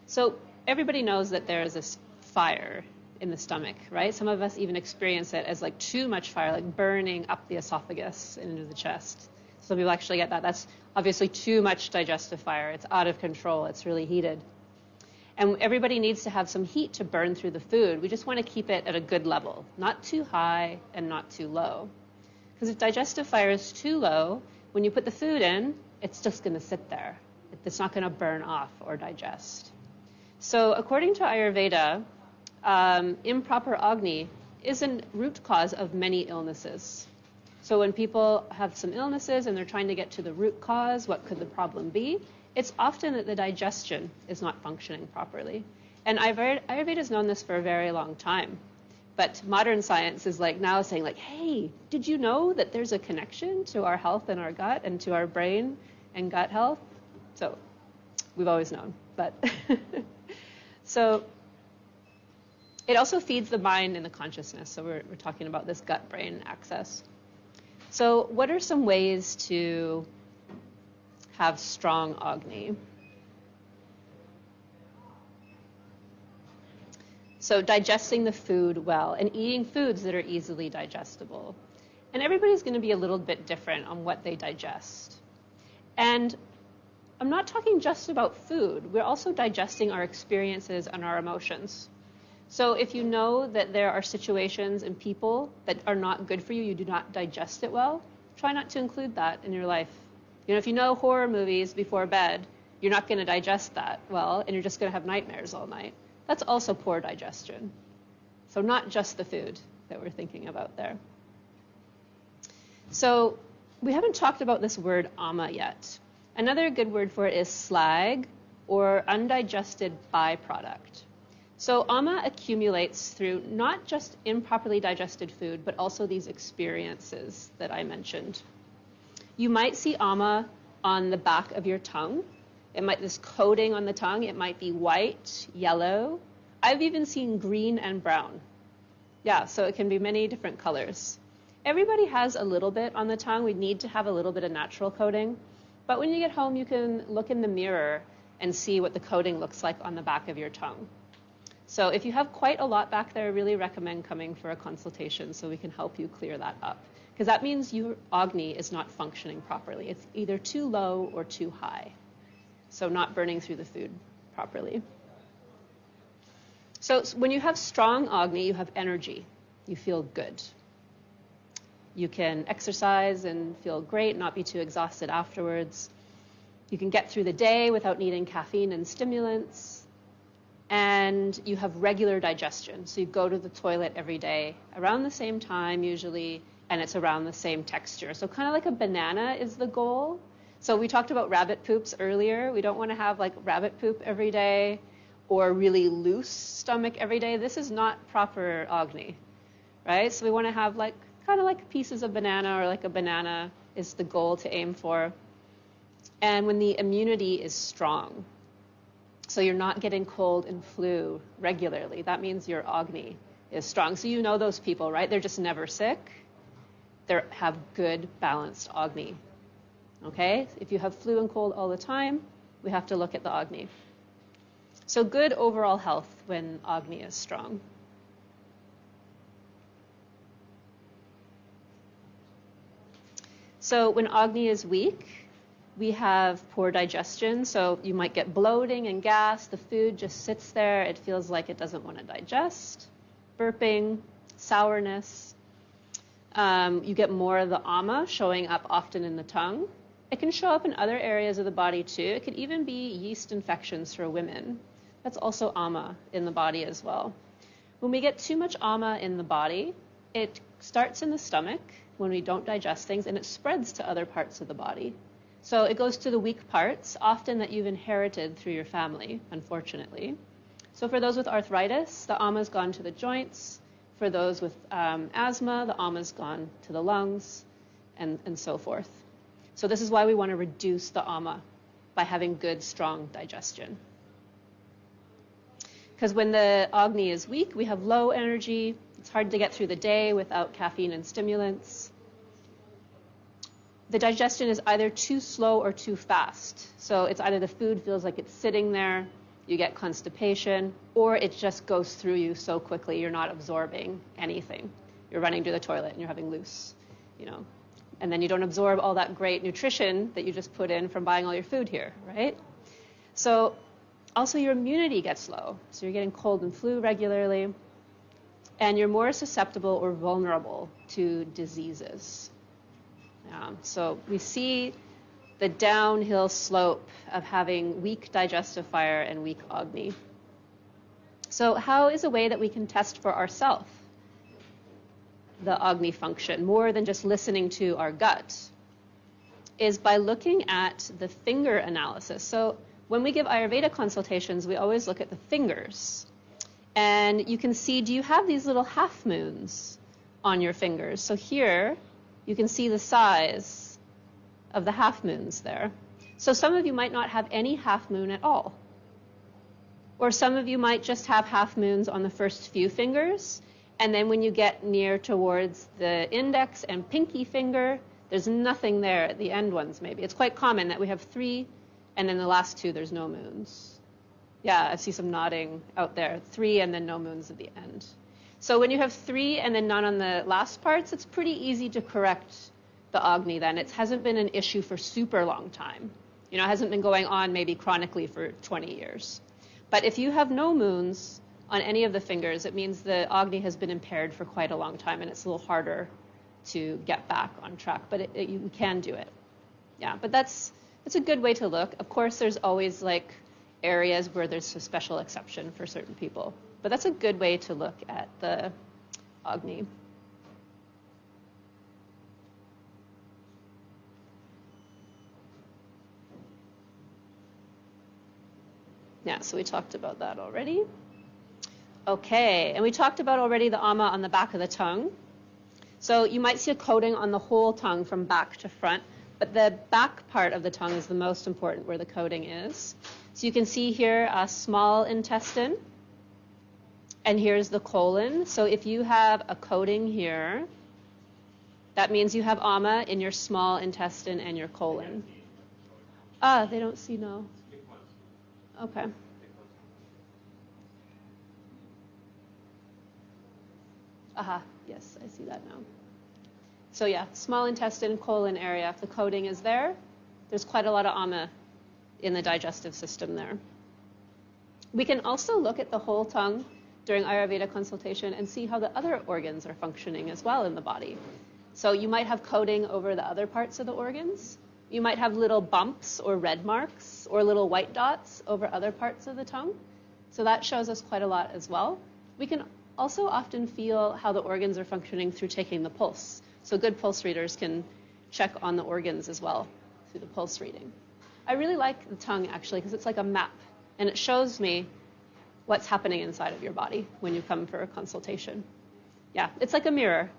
So, everybody knows that there is this fire in the stomach, right? Some of us even experience it as like too much fire, like burning up the esophagus into the chest. Some people actually get that. That's obviously too much digestive fire. It's out of control. It's really heated. And everybody needs to have some heat to burn through the food. We just want to keep it at a good level, not too high and not too low. Because if digestive fire is too low, when you put the food in, it's just going to sit there. It's not going to burn off or digest. So according to Ayurveda, improper Agni is a root cause of many illnesses. So when people have some illnesses and they're trying to get to the root cause, what could the problem be? It's often that the digestion is not functioning properly. And Ayurveda has known this for a very long time. But modern science is like now saying like, hey, did you know that there's a connection to our health and our gut and to our brain and gut health? So we've always known, but so it also feeds the mind and the consciousness. So we're talking about this gut-brain axis. So what are some ways to have strong Agni? So digesting the food well and eating foods that are easily digestible. And everybody's going to be a little bit different on what they digest. And I'm not talking just about food. We're also digesting our experiences and our emotions. So if you know that there are situations and people that are not good for you, you do not digest it well, try not to include that in your life. You know, if you know horror movies before bed, you're not going to digest that well, and you're just going to have nightmares all night. That's also poor digestion. So not just the food that we're thinking about there. So we haven't talked about this word ama yet. Another good word for it is slag, or undigested byproduct. So ama accumulates through not just improperly digested food, but also these experiences that I mentioned. You might see ama on the back of your tongue. It might, this coating on the tongue, it might be white, yellow. I've even seen green and brown. Yeah, so it can be many different colors. Everybody has a little bit on the tongue. We need to have a little bit of natural coating. But when you get home, you can look in the mirror and see what the coating looks like on the back of your tongue. So if you have quite a lot back there, I really recommend coming for a consultation so we can help you clear that up. Because that means your Agni is not functioning properly. It's either too low or too high. So not burning through the food properly. So when you have strong Agni, you have energy. You feel good. You can exercise and feel great, not be too exhausted afterwards. You can get through the day without needing caffeine and stimulants. And you have regular digestion. So you go to the toilet every day, around the same time usually, and it's around the same texture. So kind of like a banana is the goal. So we talked about rabbit poops earlier. We don't want to have like rabbit poop every day or really loose stomach every day. This is not proper Agni, right? So we want to have like kind of like pieces of banana, or like a banana is the goal to aim for. And when the immunity is strong, so you're not getting cold and flu regularly, that means your Agni is strong. So you know those people, right? They're just never sick. They have good balanced Agni. Okay? If you have flu and cold all the time, we have to look at the Agni. So good overall health when Agni is strong. So when Agni is weak, we have poor digestion. So you might get bloating and gas. The food just sits there. It feels like it doesn't want to digest. Burping, sourness. You get more of the ama showing up often in the tongue. It can show up in other areas of the body too. It could even be yeast infections for women. That's also ama in the body as well. When we get too much ama in the body, it starts in the stomach when we don't digest things, and it spreads to other parts of the body. So it goes to the weak parts, often that you've inherited through your family, unfortunately. So for those with arthritis, the ama's gone to the joints. For those with asthma, the ama's gone to the lungs, and so forth. So this is why we want to reduce the ama. by having good, strong digestion. Because when the Agni is weak, we have low energy. It's hard to get through the day without caffeine and stimulants. The digestion is either too slow or too fast. So it's either the food feels like it's sitting there, you get constipation, or it just goes through you so quickly you're not absorbing anything. You're running to the toilet and you're having loose, and then you don't absorb all that great nutrition that you just put in from buying all your food here, right? So also your immunity gets low. So you're getting cold and flu regularly, and you're more susceptible or vulnerable to diseases. So we see the downhill slope of having weak digestive fire and weak Agni. So how is a way that we can test for ourselves the Agni function, more than just listening to our gut, is by looking at the finger analysis. So when we give Ayurveda consultations, we always look at the fingers. And you can see, do you have these little half moons on your fingers? So here, you can see the size of the half moons there. So some of you might not have any half moon at all. Or some of you might just have half moons on the first few fingers, and then when you get near towards the index and pinky finger, there's nothing there at the end ones maybe. It's quite common that we have 3, and then the last 2 there's no moons. Yeah, I see some nodding out there. 3 and then no moons at the end. So when you have 3 and then none on the last parts, it's pretty easy to correct the Agni then. It hasn't been an issue for super long time. It hasn't been going on maybe chronically for 20 years. But if you have no moons on any of the fingers, it means the Agni has been impaired for quite a long time, and it's a little harder to get back on track. But you can do it. Yeah, but that's a good way to look. Of course, there's always areas where there's a special exception for certain people. But that's a good way to look at the Agni. Yeah, so we talked about that already. Okay, and we talked about already the ama on the back of the tongue. So you might see a coating on the whole tongue from back to front, but the back part of the tongue is the most important where the coating is. So you can see here a small intestine, and here's the colon. So if you have a coating here, that means you have ama in your small intestine and your colon. They don't see, no. Okay. Yes, I see that now. So yeah, small intestine, colon area. If the coating is there, there's quite a lot of ama in the digestive system there. We can also look at the whole tongue during Ayurveda consultation and see how the other organs are functioning as well in the body. So you might have coating over the other parts of the organs. You might have little bumps or red marks or little white dots over other parts of the tongue. So that shows us quite a lot as well. We can also often feel how the organs are functioning through taking the pulse. So good pulse readers can check on the organs as well through the pulse reading. I really like the tongue actually because it's like a map, and it shows me what's happening inside of your body when you come for a consultation. Yeah, it's like a mirror.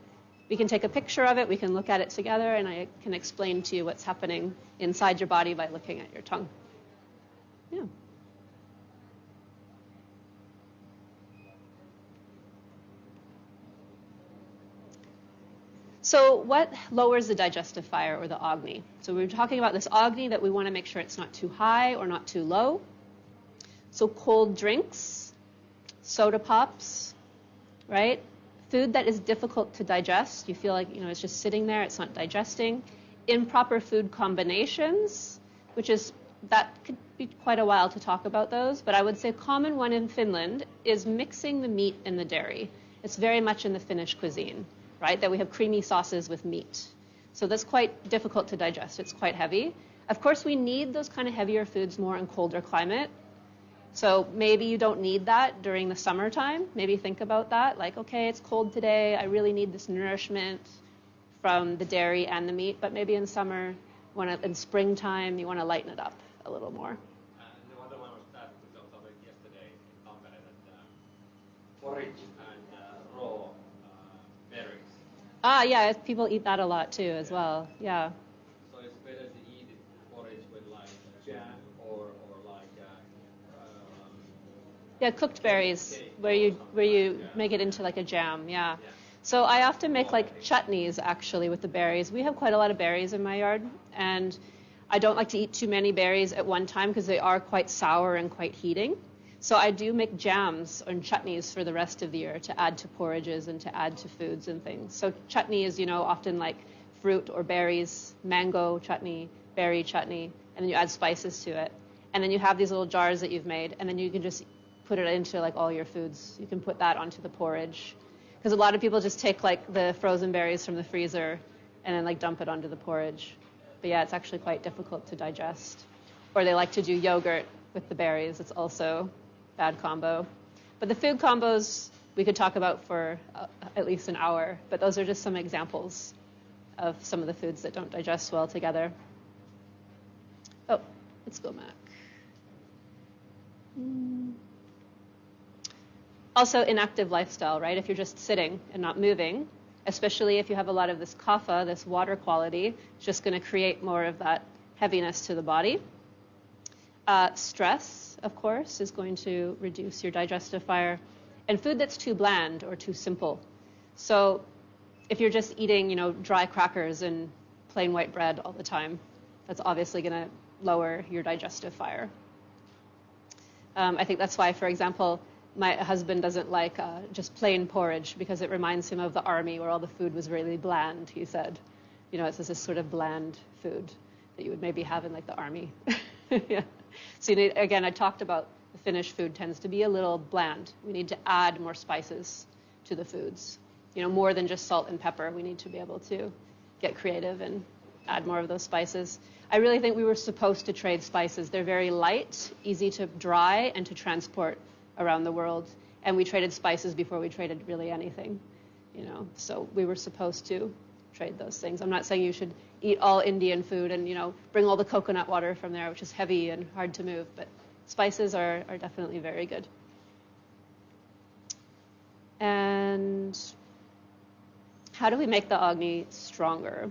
We can take a picture of it, we can look at it together, and I can explain to you what's happening inside your body by looking at your tongue. Yeah. So what lowers the digestive fire or the Agni? So we were talking about this Agni that we want to make sure it's not too high or not too low. So cold drinks, soda pops, right? Food that is difficult to digest. You feel like, it's just sitting there, it's not digesting. Improper food combinations, that could be quite a while to talk about those, but I would say a common one in Finland is mixing the meat and the dairy. It's very much in the Finnish cuisine, right? That we have creamy sauces with meat. So that's quite difficult to digest. It's quite heavy. Of course, we need those kind of heavier foods more in colder climate. So maybe you don't need that during the summertime. Maybe think about that. Like, okay, it's cold today. I really need this nourishment from the dairy and the meat. But maybe in summer, in springtime, you want to lighten it up a little more. The other one was that we talked about yesterday in Tampere, that forage and raw berries. Yeah, people eat that a lot too as well. Yeah. So it's better to eat it forage with like jam Yeah, cooked berries, where you make it into like a jam, yeah. So I often make like chutneys actually with the berries. We have quite a lot of berries in my yard, and I don't like to eat too many berries at one time because they are quite sour and quite heating. So I do make jams and chutneys for the rest of the year to add to porridges and to add to foods and things. So chutney is, often like fruit or berries, mango chutney, berry chutney, and then you add spices to it. And then you have these little jars that you've made, and then you can just put it into like all your foods. You can put that onto the porridge. Because a lot of people just take like the frozen berries from the freezer and then like dump it onto the porridge. But yeah, it's actually quite difficult to digest. Or they like to do yogurt with the berries. It's also bad combo. But the food combos we could talk about for at least an hour. But those are just some examples of some of the foods that don't digest well together. Oh, let's go back. Also, inactive lifestyle, right? If you're just sitting and not moving, especially if you have a lot of this kapha, this water quality, it's just going to create more of that heaviness to the body. Stress, of course, is going to reduce your digestive fire. And food that's too bland or too simple. So if you're just eating, dry crackers and plain white bread all the time, that's obviously going to lower your digestive fire. I think that's why, for example, my husband doesn't like just plain porridge because it reminds him of the army where all the food was really bland, he said. It's this sort of bland food that you would maybe have in like the army. Yeah. So again, I talked about the Finnish food tends to be a little bland. We need to add more spices to the foods. More than just salt and pepper. We need to be able to get creative and add more of those spices. I really think we were supposed to trade spices. They're very light, easy to dry, and to transport around the world. And we traded spices before we traded really anything, So we were supposed to trade those things. I'm not saying you should eat all Indian food and, bring all the coconut water from there, which is heavy and hard to move. But spices are definitely very good. And how do we make the Agni stronger?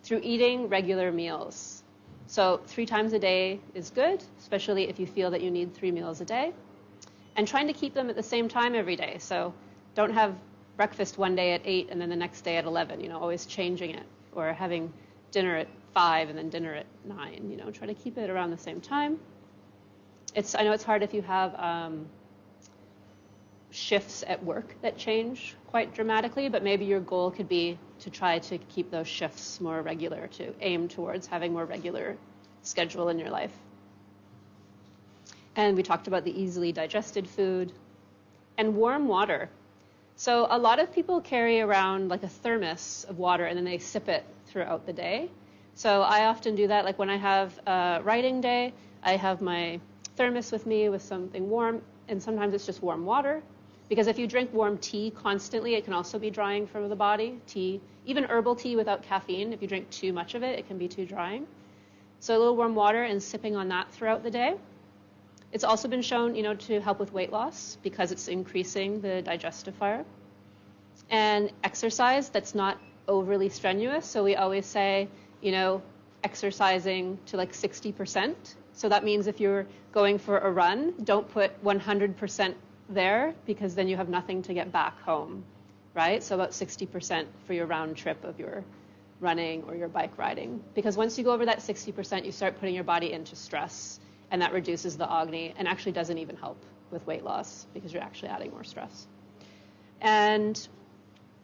Through eating regular meals. So 3 times a day is good, especially if you feel that you need 3 meals a day. And trying to keep them at the same time every day. So don't have breakfast one day at 8 and then the next day at 11, always changing it. Or having dinner at 5 and then dinner at 9, Try to keep it around the same time. I know it's hard if you have shifts at work that change quite dramatically, but maybe your goal could be to try to keep those shifts more regular, to aim towards having more regular schedule in your life. And we talked about the easily digested food and warm water. So a lot of people carry around like a thermos of water and then they sip it throughout the day. So I often do that. Like when I have a writing day, I have my thermos with me with something warm, and sometimes it's just warm water. Because if you drink warm tea constantly, it can also be drying for the body. Tea, even herbal tea without caffeine, if you drink too much of it, it can be too drying. So a little warm water and sipping on that throughout the day. It's also been shown, to help with weight loss because it's increasing the digestive fire. And exercise that's not overly strenuous. So we always say, exercising to like 60%. So that means if you're going for a run, don't put 100% there because then you have nothing to get back home, right? So about 60% for your round trip of your running or your bike riding. Because once you go over that 60%, you start putting your body into stress, and that reduces the Agni and actually doesn't even help with weight loss because you're actually adding more stress. And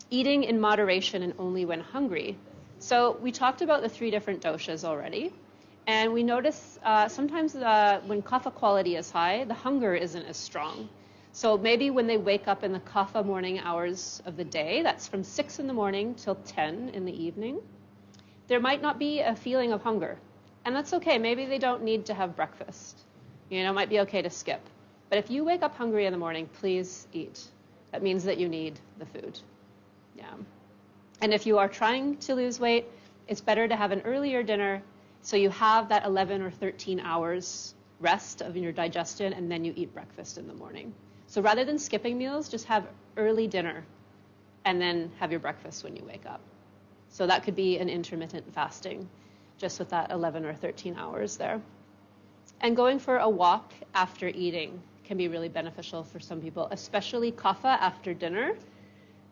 eating in moderation and only when hungry. So we talked about the 3 different doshas already. And we notice sometimes when kapha quality is high, the hunger isn't as strong. So maybe when they wake up in the kapha morning hours of the day, that's from 6 in the morning till 10 in the evening, there might not be a feeling of hunger. And that's okay. Maybe they don't need to have breakfast. It might be okay to skip. But if you wake up hungry in the morning, please eat. That means that you need the food. Yeah. And if you are trying to lose weight, it's better to have an earlier dinner so you have that 11 or 13 hours rest of your digestion, and then you eat breakfast in the morning. So rather than skipping meals, just have early dinner and then have your breakfast when you wake up. So that could be an intermittent fasting, just with that 11 or 13 hours there. And going for a walk after eating can be really beneficial for some people, especially kapha after dinner,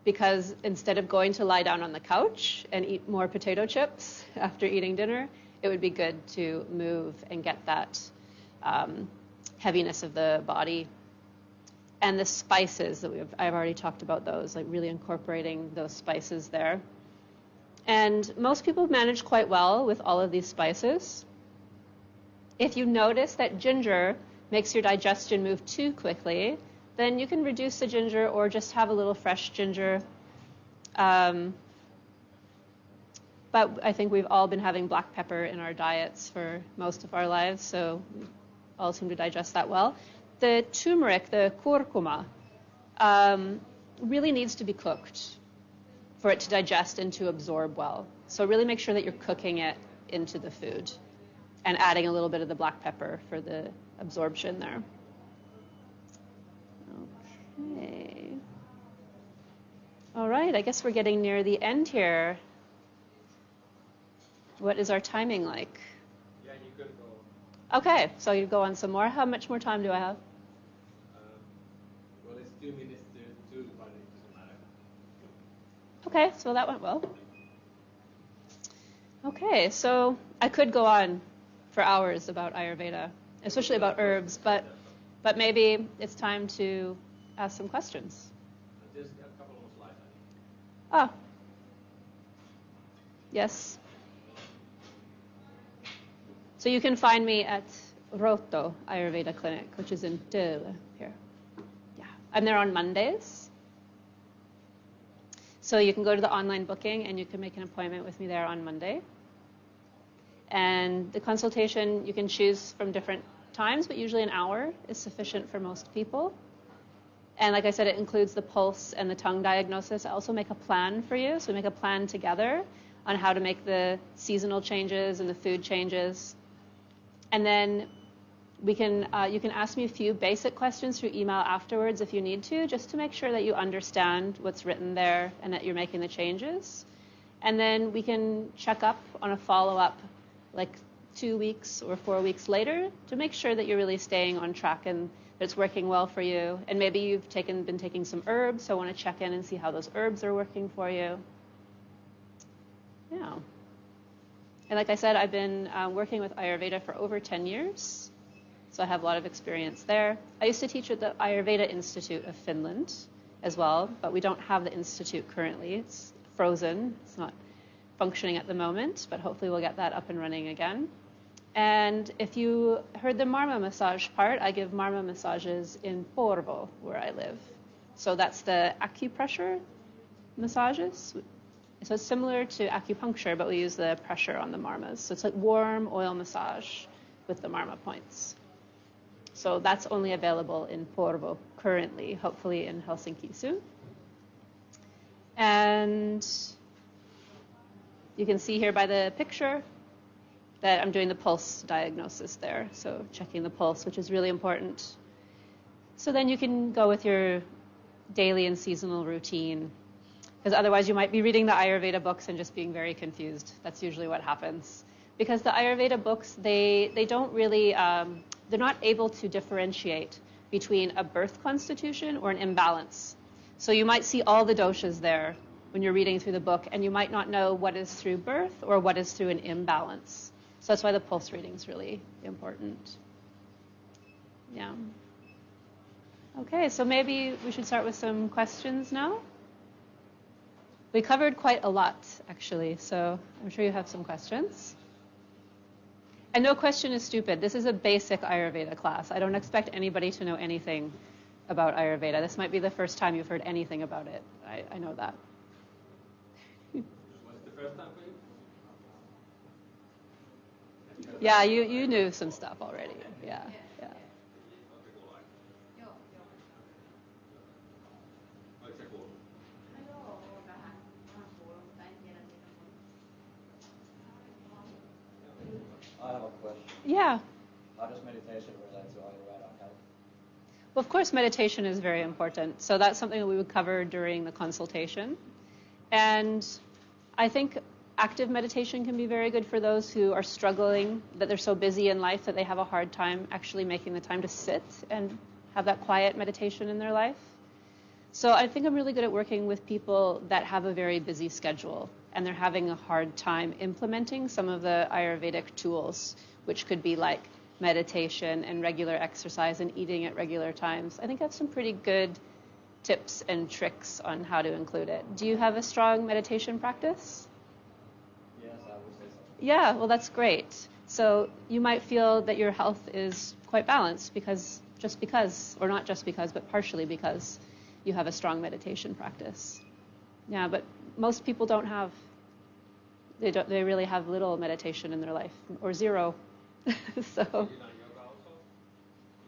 because instead of going to lie down on the couch and eat more potato chips after eating dinner, it would be good to move and get that heaviness of the body. And the spices that I've already talked about those, like really incorporating those spices there. And most people manage quite well with all of these spices. If you notice that ginger makes your digestion move too quickly, then you can reduce the ginger or just have a little fresh ginger. But I think we've all been having black pepper in our diets for most of our lives, so we all seem to digest that well. The turmeric, the curcuma, really needs to be cooked for it to digest and to absorb well. So really make sure that you're cooking it into the food and adding a little bit of the black pepper for the absorption there. Okay. All right, I guess we're getting near the end here. What is our timing like? Yeah, you could go. Okay, so you go on some more. How much more time do I have? Well, it's 2 minutes to 2, but it doesn't matter. Okay, so that went well. Okay, so I could go on for hours about Ayurveda, especially about herbs, but maybe it's time to ask some questions. Just a couple of slides, I think. Ah, yes. So you can find me at Roto Ayurveda Clinic, which is in Töle here. Yeah, I'm there on Mondays. So you can go to the online booking and you can make an appointment with me there on Monday. And the consultation, you can choose from different times, but usually an hour is sufficient for most people. And like I said, it includes the pulse and the tongue diagnosis. I also make a plan for you. So we make a plan together on how to make the seasonal changes and the food changes. And then you can ask me a few basic questions through email afterwards if you need to, just to make sure that you understand what's written there and that you're making the changes. And then we can check up on a follow-up like 2 weeks or 4 weeks later to make sure that you're really staying on track and that it's working well for you. And maybe you've been taking some herbs, so I want to check in and see how those herbs are working for you. Yeah. And like I said, I've been working with Ayurveda for over 10 years, so I have a lot of experience there. I used to teach at the Ayurveda Institute of Finland as well, but we don't have the institute currently. It's frozen. It's not functioning at the moment, but hopefully we'll get that up and running again. And if you heard the Marma massage part, I give Marma massages in Porvoo, where I live. So that's the acupressure massages. So it's similar to acupuncture, but we use the pressure on the marmas. So it's like warm oil massage with the marma points. So that's only available in Porvoo currently, hopefully in Helsinki soon. And you can see here by the picture that I'm doing the pulse diagnosis there. So checking the pulse, which is really important. So then you can go with your daily and seasonal routine, because otherwise you might be reading the Ayurveda books and just being very confused. That's usually what happens. Because the Ayurveda books, they don't really, they're not able to differentiate between a birth constitution or an imbalance. So you might see all the doshas there when you're reading through the book, and you might not know what is through birth or what is through an imbalance. So that's why the pulse reading is really important. Yeah. Okay, so maybe we should start with some questions now. We covered quite a lot, actually, so I'm sure you have some questions. And no question is stupid. This is a basic Ayurveda class. I don't expect anybody to know anything about Ayurveda. This might be the first time you've heard anything about it. I know that. Was it the first time for you? Yeah, you knew some stuff already. Yeah. I have a question. Yeah. How does meditation relate to Ayurveda health? Well, of course, meditation is very important. So that's something that we would cover during the consultation. And I think active meditation can be very good for those who are struggling, that they're so busy in life that they have a hard time actually making the time to sit and have that quiet meditation in their life. So I think I'm really good at working with people that have a very busy schedule and they're having a hard time implementing some of the Ayurvedic tools, which could be like meditation and regular exercise and eating at regular times. I think I have some pretty good tips and tricks on how to include it. Do you have a strong meditation practice? Yes, I would say so. Yeah, well, that's great. So you might feel that your health is quite balanced or not just because, but partially because you have a strong meditation practice. Yeah, but most people they really have little meditation in their life, or zero. So. You done yoga also?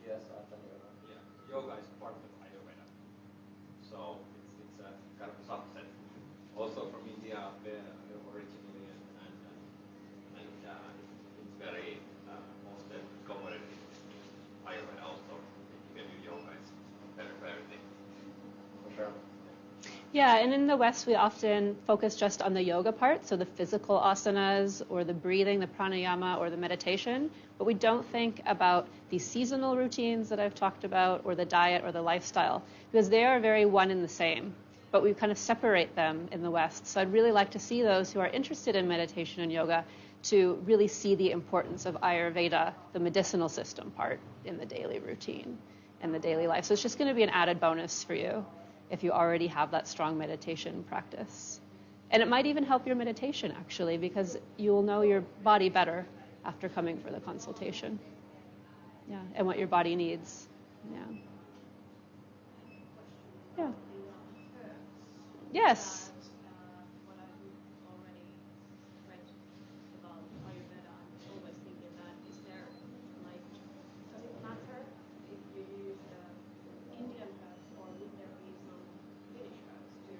Yes, I've done yoga. Yeah, yoga is part of Ayurveda. So it's a kind of a subset. Also from India originally, and it's very often covered in Ayurveda also. You can do yoga, it's better for everything. For sure. Yeah, and in the West, we often focus just on the yoga part, so the physical asanas or the breathing, the pranayama or the meditation, but we don't think about the seasonal routines that I've talked about or the diet or the lifestyle, because they are very one and the same, but we kind of separate them in the West. So I'd really like to see those who are interested in meditation and yoga to really see the importance of Ayurveda, the medicinal system part, in the daily routine and the daily life. So it's just going to be an added bonus for you if you already have that strong meditation practice. And it might even help your meditation, actually, because you'll know your body better after coming for the consultation. Yeah, and what your body needs. Yeah. Yeah. Yes. What I already read about Ayurveda, I'm always thinking that is there like, does it matter if you use Indian herbs or would there be some Finnish herbs to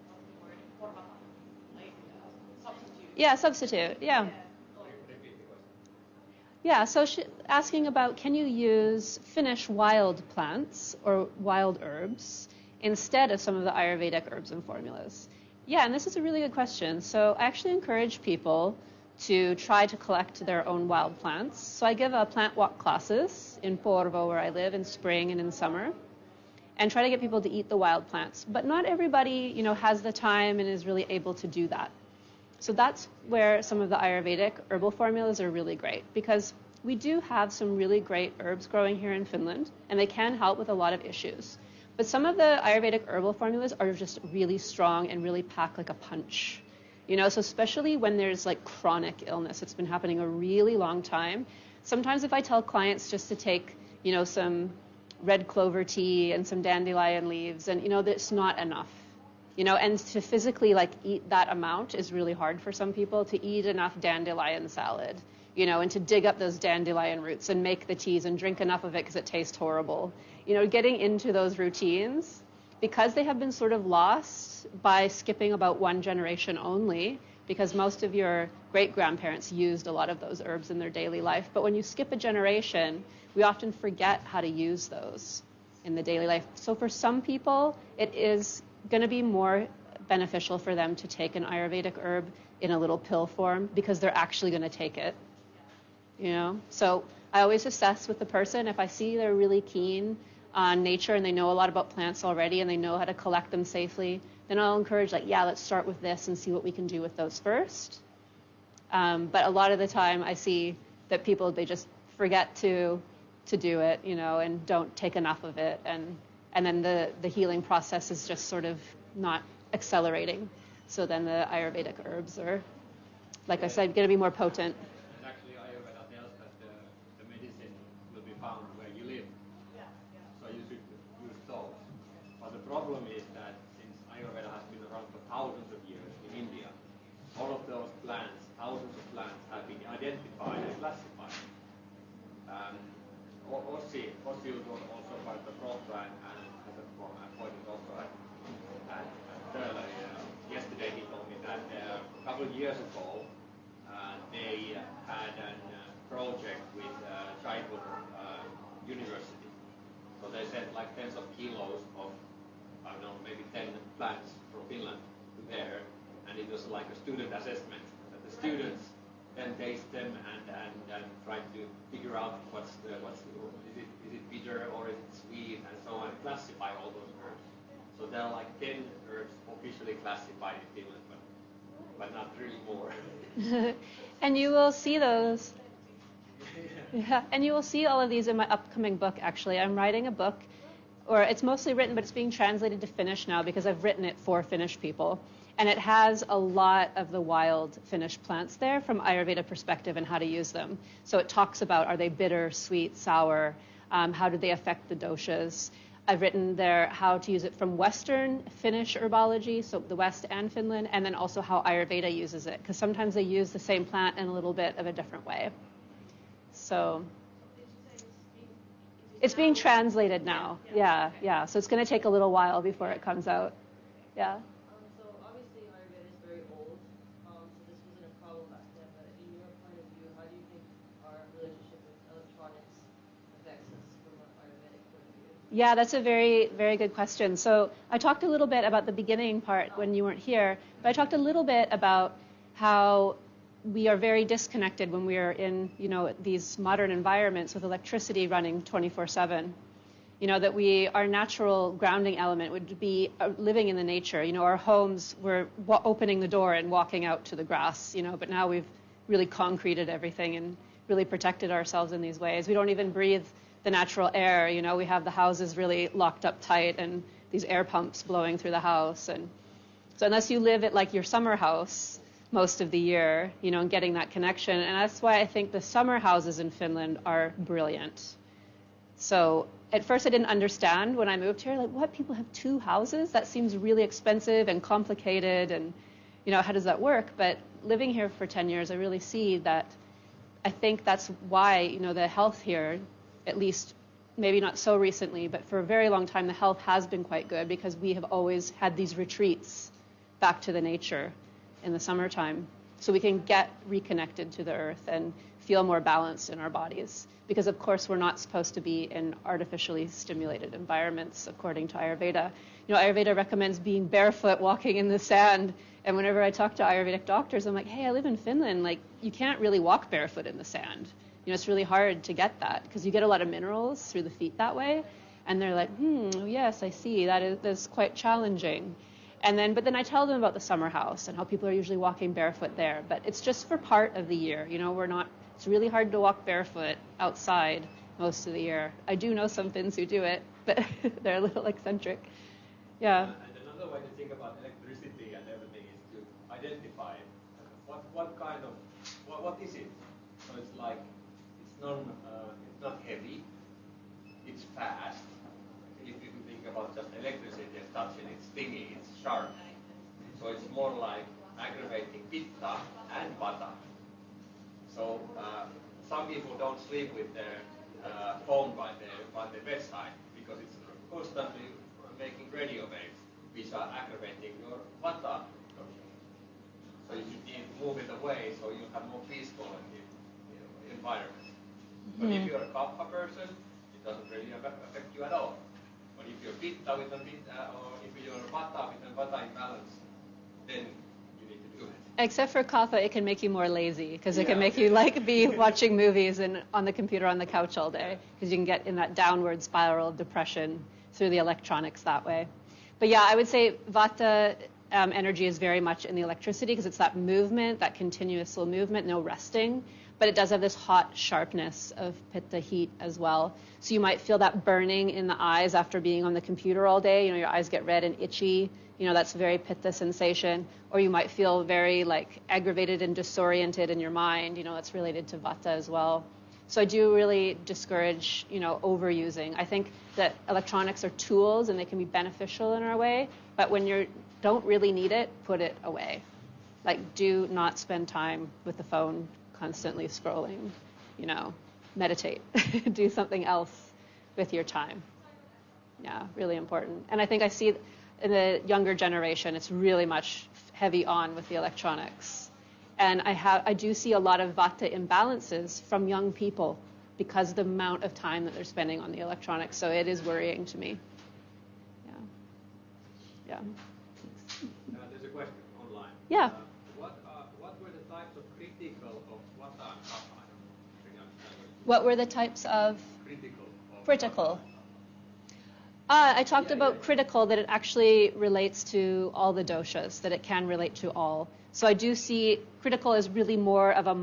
what's the word, korvata, like substitute? Yeah, substitute. Yeah. Repeat the question. Yeah, so asking about, can you use Finnish wild plants or wild herbs instead of some of the Ayurvedic herbs and formulas? Yeah, and this is a really good question. So I actually encourage people to try to collect their own wild plants. So I give plant walk classes in Porvoo, where I live, in spring and in summer, and try to get people to eat the wild plants. But not everybody, has the time and is really able to do that. So that's where some of the Ayurvedic herbal formulas are really great, because we do have some really great herbs growing here in Finland, and they can help with a lot of issues. But some of the Ayurvedic herbal formulas are just really strong and really pack like a punch. So especially when there's like chronic illness, it's been happening a really long time. Sometimes if I tell clients just to take, some red clover tea and some dandelion leaves, and that's not enough. And to physically eat that amount is really hard for some people, to eat enough dandelion salad, and to dig up those dandelion roots and make the teas and drink enough of it because it tastes horrible. Getting into those routines, because they have been sort of lost by skipping about one generation only, because most of your great-grandparents used a lot of those herbs in their daily life. But when you skip a generation, we often forget how to use those in the daily life. So for some people, it is going to be more beneficial for them to take an Ayurvedic herb in a little pill form because they're actually going to take it. So I always assess with the person. If I see they're really keen on nature and they know a lot about plants already and they know how to collect them safely, then I'll encourage let's start with this and see what we can do with those first. But a lot of the time I see that people, they just forget to do it, and don't take enough of it, and then the healing process is just sort of not accelerating. So then the Ayurvedic herbs are, like I said, going to be more potent. And actually Ayurveda tells that the medicine will be found where you live. So you should use those. But the problem is that since Ayurveda has been around for thousands of years in India, all of those plants, thousands of plants, have been identified and classified. Ossi was also part of the program, and as a appointed also at Turler. Yesterday he told me that a couple of years ago they had a project with Jaipur University. So they sent tens of kilos of, I don't know, maybe 10 plants from Finland to there, and it was like a student assessment that the students then taste them and try to figure out is it bitter or is it sweet and so on, and classify all those herbs. So there are like 10 herbs officially classified in Finland, but not really more. And you will see those. Yeah, and you will see all of these in my upcoming book, actually. I'm writing a book, or it's mostly written, but it's being translated to Finnish now because I've written it for Finnish people. And it has a lot of the wild Finnish plants there from Ayurveda perspective and how to use them. So it talks about, are they bitter, sweet, sour? How do they affect the doshas? I've written there how to use it from Western Finnish herbology, so the West and Finland, and then also how Ayurveda uses it, because sometimes they use the same plant in a little bit of a different way. So it's being translated now. Yeah. So it's going to take a little while before it comes out. Yeah. So obviously Ayurveda is very old, so this wasn't a problem back then, but in your point of view, how do you think our relationship with electronics affects us from an Ayurvedic point of view? Yeah, that's a very, very good question. So I talked a little bit about the beginning part when you weren't here, but I talked a little bit about how we are very disconnected when we are in, these modern environments with electricity running 24/7. That our natural grounding element would be living in the nature. Our homes, we're opening the door and walking out to the grass, but now we've really concreted everything and really protected ourselves in these ways. We don't even breathe the natural air. We have the houses really locked up tight and these air pumps blowing through the house. And so unless you live at like your summer house most of the year, and getting that connection. And that's why I think the summer houses in Finland are brilliant. So at first I didn't understand when I moved here, like, what, people have 2 houses? That seems really expensive and complicated, and, how does that work? But living here for 10 years, I really see that I think that's why, the health here, at least maybe not so recently, but for a very long time, the health has been quite good because we have always had these retreats back to the nature in the summertime, so we can get reconnected to the earth and feel more balanced in our bodies. Because of course we're not supposed to be in artificially stimulated environments, according to Ayurveda. Ayurveda recommends being barefoot, walking in the sand. And whenever I talk to Ayurvedic doctors, I'm like, hey, I live in Finland. Like, you can't really walk barefoot in the sand. It's really hard to get that because you get a lot of minerals through the feet that way. And they're like, yes, I see. That's quite challenging. But then I tell them about the summer house and how people are usually walking barefoot there. But it's just for part of the year. It's really hard to walk barefoot outside most of the year. I do know some Finns who do it, but they're a little eccentric. Yeah. And another way to think about electricity and everything is to identify what is it? So it's like, it's not heavy, it's fast. If you think about just electricity and touching, it's stingy, it's sharp. So it's more like aggravating pitta and vata. So some people don't sleep with their phone by their bedside because it's constantly making radio waves which are aggravating your vata. So you need to move it away so you have more peaceful environment. But if you're a kapha person, it doesn't really affect you at all. But if you're pitta with a pitta, or if you're vata with a vata imbalance, then you need to do it. Except for kapha, it can make you more lazy because it can make you be watching movies and on the computer on the couch all day because you can get in that downward spiral of depression through the electronics that way. But yeah, I would say vata energy is very much in the electricity because it's that movement, that continuous slow movement, no resting. But it does have this hot sharpness of pitta heat as well. So you might feel that burning in the eyes after being on the computer all day. Your eyes get red and itchy. That's a very pitta sensation. Or you might feel very aggravated and disoriented in your mind. That's related to vata as well. So I do really discourage, overusing. I think that electronics are tools and they can be beneficial in our way. But when you don't really need it, put it away. Do not spend time with the phone constantly scrolling, meditate, do something else with your time. Yeah, really important. And I think I see in the younger generation, it's really much heavy on with the electronics. And I do see a lot of vata imbalances from young people because of the amount of time that they're spending on the electronics. So it is worrying to me. Yeah. There's a question online. Yeah. What were the types of critical of What were the types of Critical. critical? I talked about critical, that it actually relates to all the doshas, that it can relate to all. So I do see critical as really more of a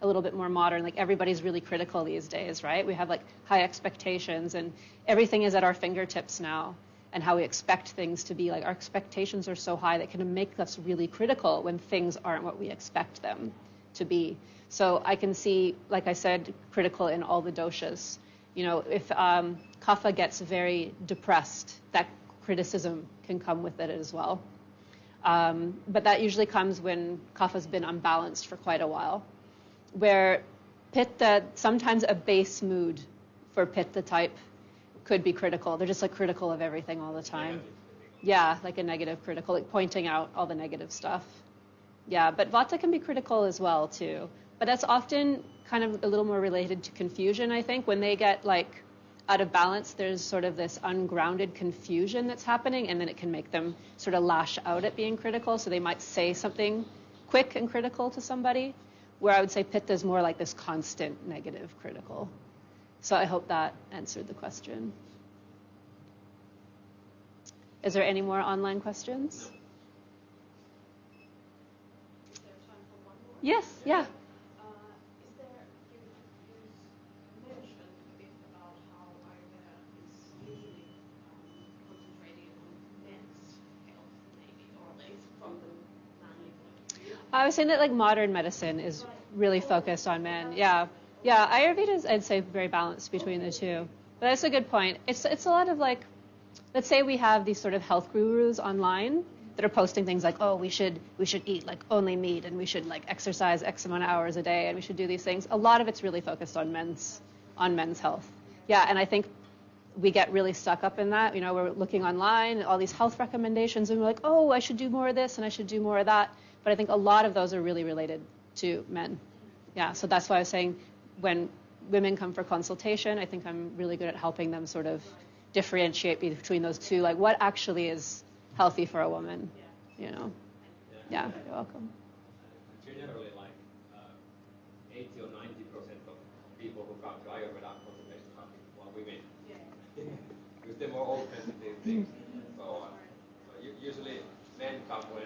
little bit more modern, like everybody's really critical these days, right? We have like high expectations and everything is at our fingertips now, and how we expect things to be. Like our expectations are so high that can make us really critical when things aren't what we expect them to be. So I can see, like I said, critical in all the doshas. You know, if kapha gets very depressed, that criticism can come with it as well. But that usually comes when kapha's been unbalanced for quite a while. Where pitta, sometimes a base mood for pitta type could be critical. They're just like critical of everything all the time. Yeah, like a negative critical, like pointing out all the negative stuff. Yeah, but vata can be critical as well too. But that's often kind of a little more related to confusion, I think. When they get like out of balance, there's sort of this ungrounded confusion that's happening, and then it can make them sort of lash out at being critical. So they might say something quick and critical to somebody, where I would say pitta is more like this constant negative critical. So I hope that answered the question. Is there any more online questions? Is there time for one more? Yes, yeah. Is there, you mentioned a bit about how Ayurveda is usually concentrating on men's health, maybe, or at least from the manly point of view. I was saying that like modern medicine is really focused on men. Yeah. Yeah, Ayurveda is, I'd say, very balanced between the two. But that's a good point. It's a lot of like, let's say we have these sort of health gurus online that are posting things like, oh, we should eat like only meat, and we should like exercise X amount of hours a day, and we should do these things. A lot of it's really focused on men's health. Yeah, and I think we get really stuck up in that. You know, we're looking online, all these health recommendations, and we're like, oh, I should do more of this and I should do more of that. But I think a lot of those are really related to men. Yeah, so that's why I was saying when women come for consultation, I think I'm really good at helping them sort of differentiate between those two, like what actually is healthy for a woman, you know. Yeah, you're welcome. Generally, like 80 or 90% of people who come to Ayurveda consultation are women. Because they're more open to these things and so on. So usually men come when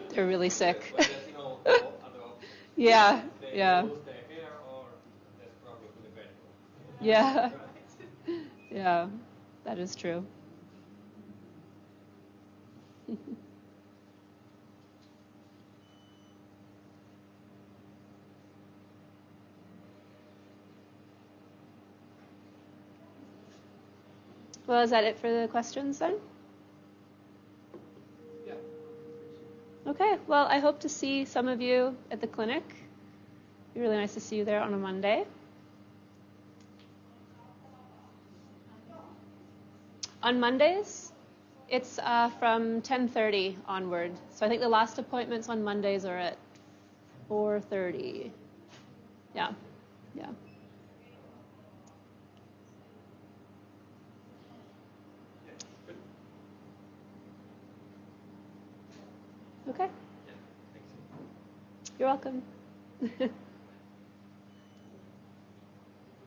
they're really sick. When there's, you know, other options. Yeah, they yeah. lose their hair or there's problems in the bedroom. Yeah. Yeah, that is true. Well, is that it for the questions then? Yeah. Okay, well, I hope to see some of you at the clinic. It'd be really nice to see you there on a Monday. On Mondays, it's from 10:30 onward. So I think the last appointments on Mondays are at 4:30. Yeah, yeah. Okay. Yeah, thanks. You're welcome.